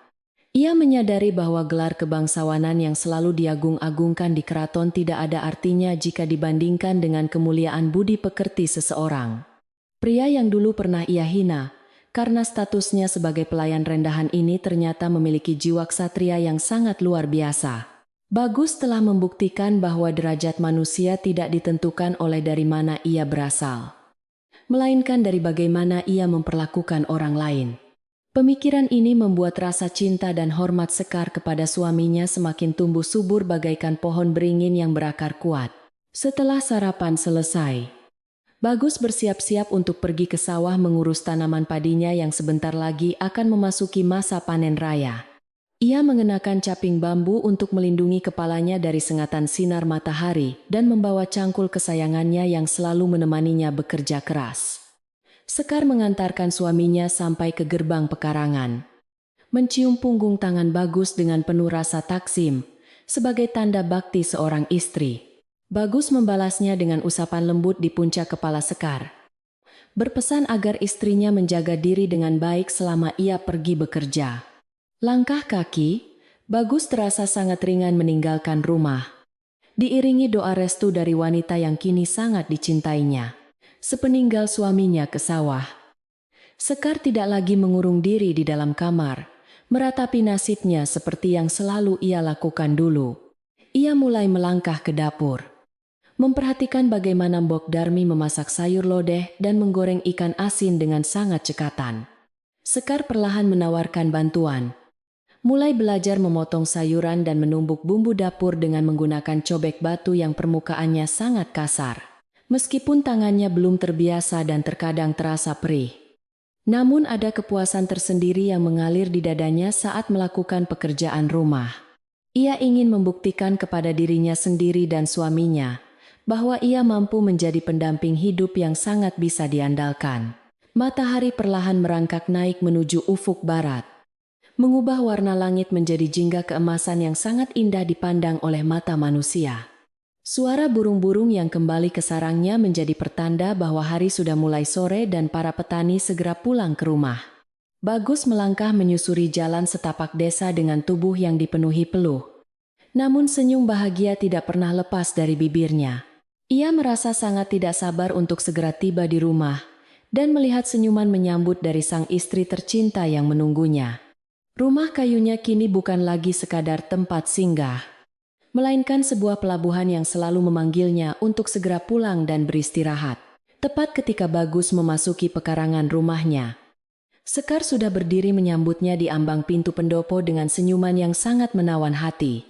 [SPEAKER 1] Ia menyadari bahwa gelar kebangsawanan yang selalu diagung-agungkan di keraton tidak ada artinya jika dibandingkan dengan kemuliaan budi pekerti seseorang. Pria yang dulu pernah ia hina, karena statusnya sebagai pelayan rendahan ini ternyata memiliki jiwa ksatria yang sangat luar biasa. Bagus telah membuktikan bahwa derajat manusia tidak ditentukan oleh dari mana ia berasal, melainkan dari bagaimana ia memperlakukan orang lain. Pemikiran ini membuat rasa cinta dan hormat Sekar kepada suaminya semakin tumbuh subur bagaikan pohon beringin yang berakar kuat. Setelah sarapan selesai, Bagus bersiap-siap untuk pergi ke sawah mengurus tanaman padinya yang sebentar lagi akan memasuki masa panen raya. Ia mengenakan caping bambu untuk melindungi kepalanya dari sengatan sinar matahari dan membawa cangkul kesayangannya yang selalu menemaninya bekerja keras. Sekar mengantarkan suaminya sampai ke gerbang pekarangan, mencium punggung tangan Bagus dengan penuh rasa taksim, sebagai tanda bakti seorang istri. Bagus membalasnya dengan usapan lembut di puncak kepala Sekar, berpesan agar istrinya menjaga diri dengan baik selama ia pergi bekerja. Langkah kaki, Bagus terasa sangat ringan meninggalkan rumah, diiringi doa restu dari wanita yang kini sangat dicintainya. Sepeninggal suaminya ke sawah, Sekar tidak lagi mengurung diri di dalam kamar, meratapi nasibnya seperti yang selalu ia lakukan dulu. Ia mulai melangkah ke dapur, memperhatikan bagaimana Bok Darmi memasak sayur lodeh dan menggoreng ikan asin dengan sangat cekatan. Sekar perlahan menawarkan bantuan, mulai belajar memotong sayuran dan menumbuk bumbu dapur dengan menggunakan cobek batu yang permukaannya sangat kasar. Meskipun tangannya belum terbiasa dan terkadang terasa perih, namun ada kepuasan tersendiri yang mengalir di dadanya saat melakukan pekerjaan rumah. Ia ingin membuktikan kepada dirinya sendiri dan suaminya bahwa ia mampu menjadi pendamping hidup yang sangat bisa diandalkan. Matahari perlahan merangkak naik menuju ufuk barat, mengubah warna langit menjadi jingga keemasan yang sangat indah dipandang oleh mata manusia. Suara burung-burung yang kembali ke sarangnya menjadi pertanda bahwa hari sudah mulai sore dan para petani segera pulang ke rumah. Bagus melangkah menyusuri jalan setapak desa dengan tubuh yang dipenuhi peluh. Namun senyum bahagia tidak pernah lepas dari bibirnya. Ia merasa sangat tidak sabar untuk segera tiba di rumah dan melihat senyuman menyambut dari sang istri tercinta yang menunggunya. Rumah kayunya kini bukan lagi sekadar tempat singgah, melainkan sebuah pelabuhan yang selalu memanggilnya untuk segera pulang dan beristirahat. Tepat ketika Bagus memasuki pekarangan rumahnya, Sekar sudah berdiri menyambutnya di ambang pintu pendopo dengan senyuman yang sangat menawan hati.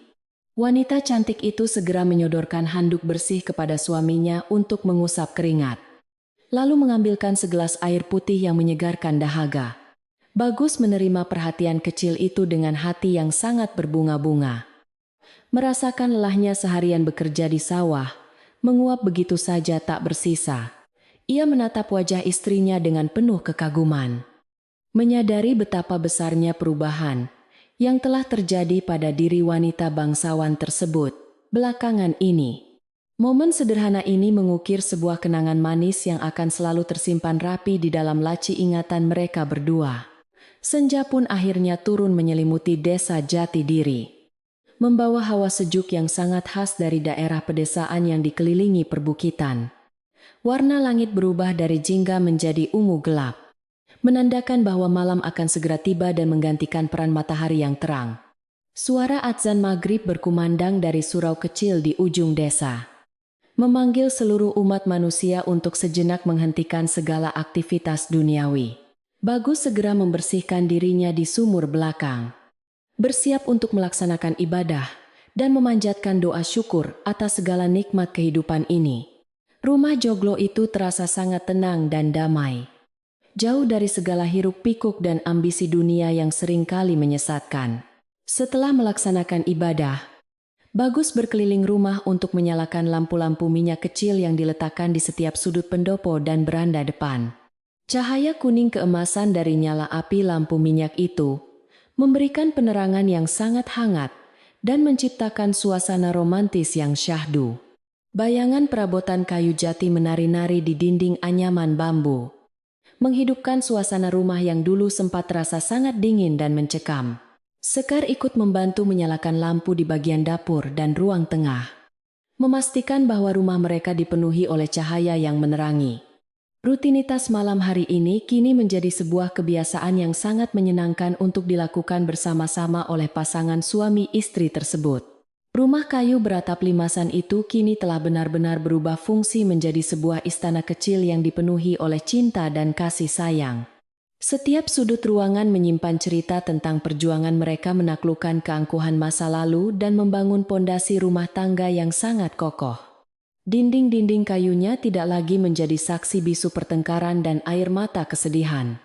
[SPEAKER 1] Wanita cantik itu segera menyodorkan handuk bersih kepada suaminya untuk mengusap keringat. Lalu mengambilkan segelas air putih yang menyegarkan dahaga. Bagus menerima perhatian kecil itu dengan hati yang sangat berbunga-bunga. Merasakan lelahnya seharian bekerja di sawah, menguap begitu saja tak bersisa. Ia menatap wajah istrinya dengan penuh kekaguman. Menyadari betapa besarnya perubahan yang telah terjadi pada diri wanita bangsawan tersebut belakangan ini. Momen sederhana ini mengukir sebuah kenangan manis yang akan selalu tersimpan rapi di dalam laci ingatan mereka berdua. Senja pun akhirnya turun menyelimuti desa Jati Diri, membawa hawa sejuk yang sangat khas dari daerah pedesaan yang dikelilingi perbukitan. Warna langit berubah dari jingga menjadi ungu gelap, menandakan bahwa malam akan segera tiba dan menggantikan peran matahari yang terang. Suara adzan maghrib berkumandang dari surau kecil di ujung desa, memanggil seluruh umat manusia untuk sejenak menghentikan segala aktivitas duniawi. Bagus segera membersihkan dirinya di sumur belakang, bersiap untuk melaksanakan ibadah dan memanjatkan doa syukur atas segala nikmat kehidupan ini. Rumah joglo itu terasa sangat tenang dan damai, jauh dari segala hiruk-pikuk dan ambisi dunia yang seringkali menyesatkan. Setelah melaksanakan ibadah, Bagus berkeliling rumah untuk menyalakan lampu-lampu minyak kecil yang diletakkan di setiap sudut pendopo dan beranda depan. Cahaya kuning keemasan dari nyala api lampu minyak itu memberikan penerangan yang sangat hangat dan menciptakan suasana romantis yang syahdu. Bayangan perabotan kayu jati menari-nari di dinding anyaman bambu, menghidupkan suasana rumah yang dulu sempat terasa sangat dingin dan mencekam. Sekar ikut membantu menyalakan lampu di bagian dapur dan ruang tengah, memastikan bahwa rumah mereka dipenuhi oleh cahaya yang menerangi. Rutinitas malam hari ini kini menjadi sebuah kebiasaan yang sangat menyenangkan untuk dilakukan bersama-sama oleh pasangan suami istri tersebut. Rumah kayu beratap limasan itu kini telah benar-benar berubah fungsi menjadi sebuah istana kecil yang dipenuhi oleh cinta dan kasih sayang. Setiap sudut ruangan menyimpan cerita tentang perjuangan mereka menaklukkan keangkuhan masa lalu dan membangun pondasi rumah tangga yang sangat kokoh. Dinding-dinding kayunya tidak lagi menjadi saksi bisu pertengkaran dan air mata kesedihan,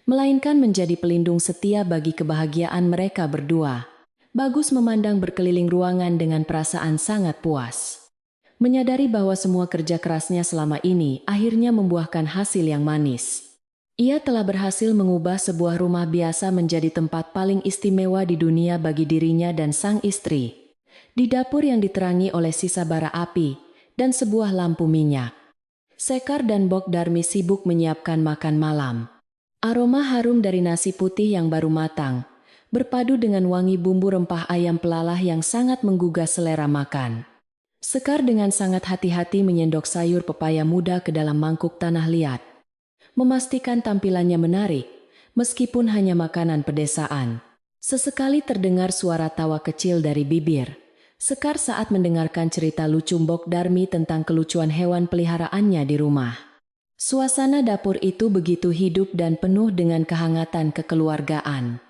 [SPEAKER 1] melainkan menjadi pelindung setia bagi kebahagiaan mereka berdua. Bagus memandang berkeliling ruangan dengan perasaan sangat puas, menyadari bahwa semua kerja kerasnya selama ini akhirnya membuahkan hasil yang manis. Ia telah berhasil mengubah sebuah rumah biasa menjadi tempat paling istimewa di dunia bagi dirinya dan sang istri. Di dapur yang diterangi oleh sisa bara api dan sebuah lampu minyak, Sekar dan Bok Darmi sibuk menyiapkan makan malam. Aroma harum dari nasi putih yang baru matang berpadu dengan wangi bumbu rempah ayam pelalah yang sangat menggugah selera makan. Sekar dengan sangat hati-hati menyendok sayur pepaya muda ke dalam mangkuk tanah liat, memastikan tampilannya menarik, meskipun hanya makanan pedesaan. Sesekali terdengar suara tawa kecil dari bibir Sekar saat mendengarkan cerita lucu Bok Darmi tentang kelucuan hewan peliharaannya di rumah. Suasana dapur itu begitu hidup dan penuh dengan kehangatan kekeluargaan,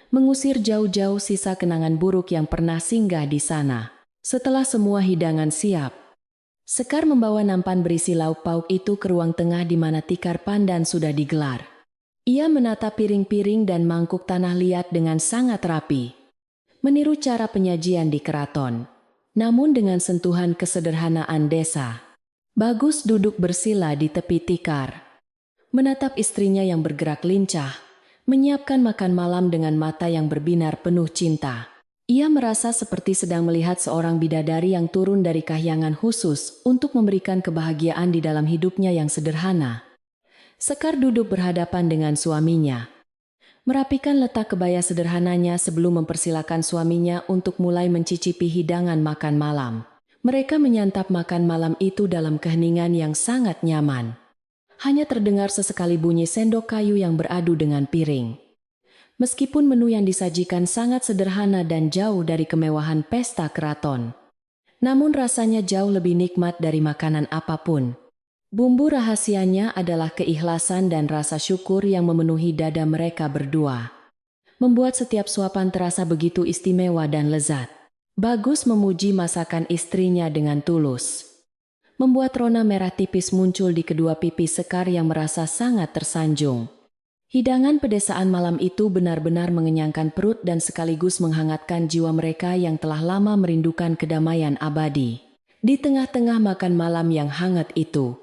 [SPEAKER 1] mengusir jauh-jauh sisa kenangan buruk yang pernah singgah di sana. Setelah semua hidangan siap, Sekar membawa nampan berisi lauk pauk itu ke ruang tengah di mana tikar pandan sudah digelar. Ia menata piring-piring dan mangkuk tanah liat dengan sangat rapi, meniru cara penyajian di keraton, namun dengan sentuhan kesederhanaan desa. Bagus duduk bersila di tepi tikar, menatap istrinya yang bergerak lincah, menyiapkan makan malam dengan mata yang berbinar penuh cinta. Ia merasa seperti sedang melihat seorang bidadari yang turun dari kahyangan khusus untuk memberikan kebahagiaan di dalam hidupnya yang sederhana. Sekar duduk berhadapan dengan suaminya, Merapikan letak kebaya sederhananya sebelum mempersilakan suaminya untuk mulai mencicipi hidangan makan malam. Mereka menyantap makan malam itu dalam keheningan yang sangat nyaman. Hanya terdengar sesekali bunyi sendok kayu yang beradu dengan piring. Meskipun menu yang disajikan sangat sederhana dan jauh dari kemewahan pesta keraton, namun rasanya jauh lebih nikmat dari makanan apapun. Bumbu rahasianya adalah keikhlasan dan rasa syukur yang memenuhi dada mereka berdua, membuat setiap suapan terasa begitu istimewa dan lezat. Bagus memuji masakan istrinya dengan tulus, membuat rona merah tipis muncul di kedua pipi Sekar yang merasa sangat tersanjung. Hidangan pedesaan malam itu benar-benar mengenyangkan perut dan sekaligus menghangatkan jiwa mereka yang telah lama merindukan kedamaian abadi. Di tengah-tengah makan malam yang hangat itu,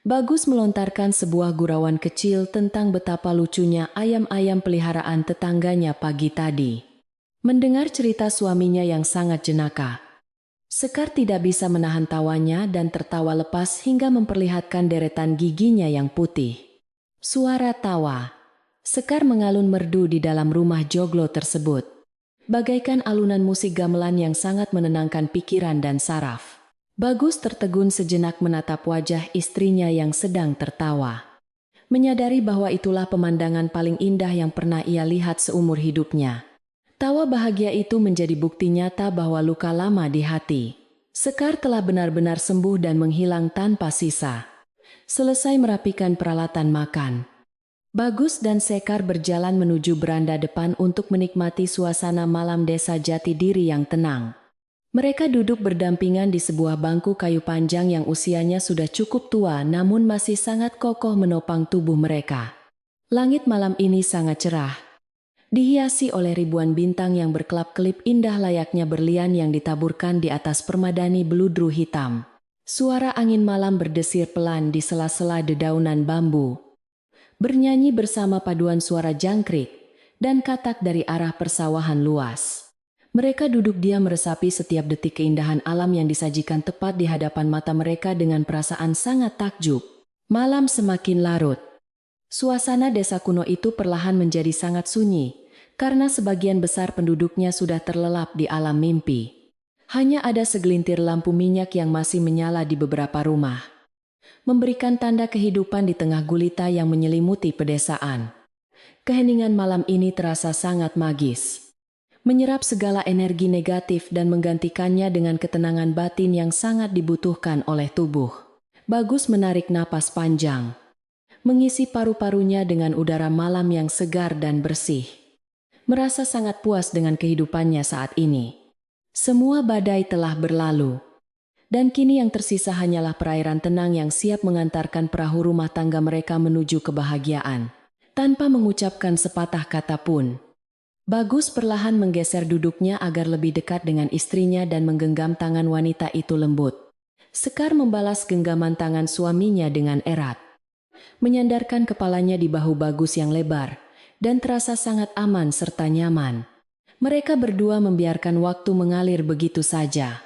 [SPEAKER 1] Bagus melontarkan sebuah gurauan kecil tentang betapa lucunya ayam-ayam peliharaan tetangganya pagi tadi. Mendengar cerita suaminya yang sangat jenaka, Sekar tidak bisa menahan tawanya dan tertawa lepas hingga memperlihatkan deretan giginya yang putih. Suara tawa Sekar mengalun merdu di dalam rumah joglo tersebut, bagaikan alunan musik gamelan yang sangat menenangkan pikiran dan saraf. Bagus tertegun sejenak menatap wajah istrinya yang sedang tertawa, menyadari bahwa itulah pemandangan paling indah yang pernah ia lihat seumur hidupnya. Tawa bahagia itu menjadi bukti nyata bahwa luka lama di hati Sekar telah benar-benar sembuh dan menghilang tanpa sisa. Selesai merapikan peralatan makan, Bagus dan Sekar berjalan menuju beranda depan untuk menikmati suasana malam desa Jatidiri yang tenang. Mereka duduk berdampingan di sebuah bangku kayu panjang yang usianya sudah cukup tua namun masih sangat kokoh menopang tubuh mereka. Langit malam ini sangat cerah, dihiasi oleh ribuan bintang yang berkelap-kelip indah layaknya berlian yang ditaburkan di atas permadani beludru hitam. Suara angin malam berdesir pelan di sela-sela dedaunan bambu, bernyanyi bersama paduan suara jangkrik dan katak dari arah persawahan luas. Mereka duduk diam meresapi setiap detik keindahan alam yang disajikan tepat di hadapan mata mereka dengan perasaan sangat takjub. Malam semakin larut. Suasana desa kuno itu perlahan menjadi sangat sunyi, karena sebagian besar penduduknya sudah terlelap di alam mimpi. Hanya ada segelintir lampu minyak yang masih menyala di beberapa rumah, memberikan tanda kehidupan di tengah gulita yang menyelimuti pedesaan. Keheningan malam ini terasa sangat magis, menyerap segala energi negatif dan menggantikannya dengan ketenangan batin yang sangat dibutuhkan oleh tubuh. Bagus menarik napas panjang, mengisi paru-parunya dengan udara malam yang segar dan bersih. Merasa sangat puas dengan kehidupannya saat ini. Semua badai telah berlalu, dan kini yang tersisa hanyalah perairan tenang yang siap mengantarkan perahu rumah tangga mereka menuju kebahagiaan. Tanpa mengucapkan sepatah kata pun, Bagus perlahan menggeser duduknya agar lebih dekat dengan istrinya dan menggenggam tangan wanita itu lembut. Sekar membalas genggaman tangan suaminya dengan erat, menyandarkan kepalanya di bahu Bagus yang lebar, dan terasa sangat aman serta nyaman. Mereka berdua membiarkan waktu mengalir begitu saja,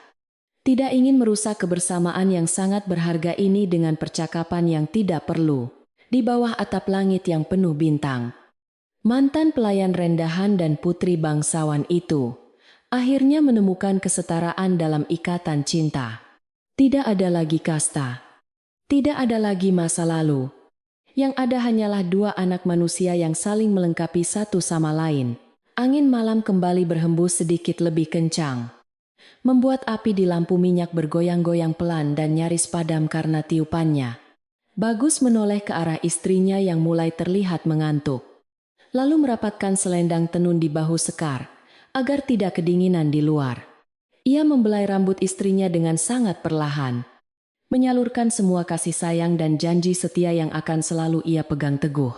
[SPEAKER 1] tidak ingin merusak kebersamaan yang sangat berharga ini dengan percakapan yang tidak perlu. Di bawah atap langit yang penuh bintang, mantan pelayan rendahan dan putri bangsawan itu akhirnya menemukan kesetaraan dalam ikatan cinta. Tidak ada lagi kasta, tidak ada lagi masa lalu. Yang ada hanyalah dua anak manusia yang saling melengkapi satu sama lain. Angin malam kembali berhembus sedikit lebih kencang, membuat api di lampu minyak bergoyang-goyang pelan dan nyaris padam karena tiupannya. Bagus menoleh ke arah istrinya yang mulai terlihat mengantuk, lalu merapatkan selendang tenun di bahu Sekar, agar tidak kedinginan di luar. Ia membelai rambut istrinya dengan sangat perlahan, menyalurkan semua kasih sayang dan janji setia yang akan selalu ia pegang teguh.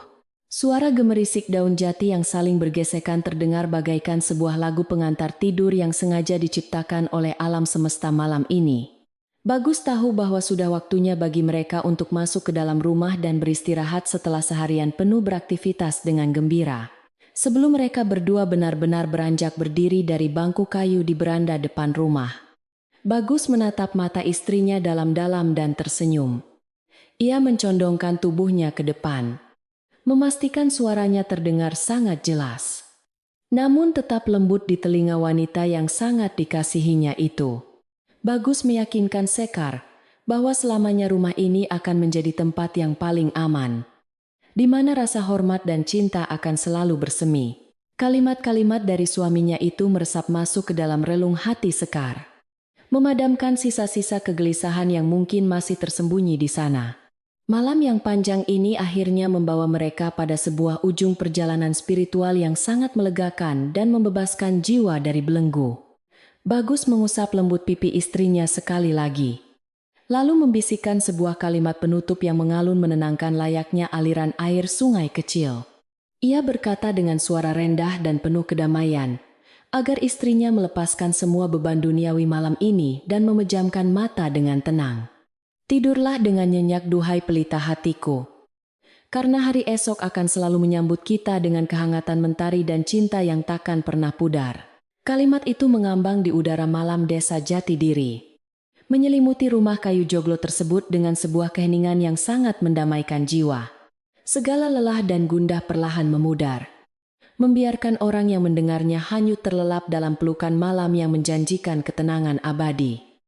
[SPEAKER 1] Suara gemerisik daun jati yang saling bergesekan terdengar bagaikan sebuah lagu pengantar tidur yang sengaja diciptakan oleh alam semesta malam ini. Bagus tahu bahwa sudah waktunya bagi mereka untuk masuk ke dalam rumah dan beristirahat setelah seharian penuh beraktivitas dengan gembira. Sebelum mereka berdua benar-benar beranjak berdiri dari bangku kayu di beranda depan rumah, Bagus menatap mata istrinya dalam-dalam dan tersenyum. Ia mencondongkan tubuhnya ke depan, memastikan suaranya terdengar sangat jelas. Namun tetap lembut di telinga wanita yang sangat dikasihinya itu. Bagus meyakinkan Sekar bahwa selamanya rumah ini akan menjadi tempat yang paling aman, di mana rasa hormat dan cinta akan selalu bersemi. Kalimat-kalimat dari suaminya itu meresap masuk ke dalam relung hati Sekar, memadamkan sisa-sisa kegelisahan yang mungkin masih tersembunyi di sana. Malam yang panjang ini akhirnya membawa mereka pada sebuah ujung perjalanan spiritual yang sangat melegakan dan membebaskan jiwa dari belenggu. Bagus mengusap lembut pipi istrinya sekali lagi, lalu membisikkan sebuah kalimat penutup yang mengalun menenangkan layaknya aliran air sungai kecil. Ia berkata dengan suara rendah dan penuh kedamaian, agar istrinya melepaskan semua beban duniawi malam ini dan memejamkan mata dengan tenang. Tidurlah dengan nyenyak duhai pelita hatiku, karena hari esok akan selalu menyambut kita dengan kehangatan mentari dan cinta yang takkan pernah pudar. Kalimat itu mengambang di udara malam desa Jatidiri, menyelimuti rumah kayu joglo tersebut dengan sebuah keheningan yang sangat mendamaikan jiwa. Segala lelah dan gundah perlahan memudar, membiarkan orang yang mendengarnya hanyut terlelap dalam pelukan malam yang menjanjikan ketenangan abadi.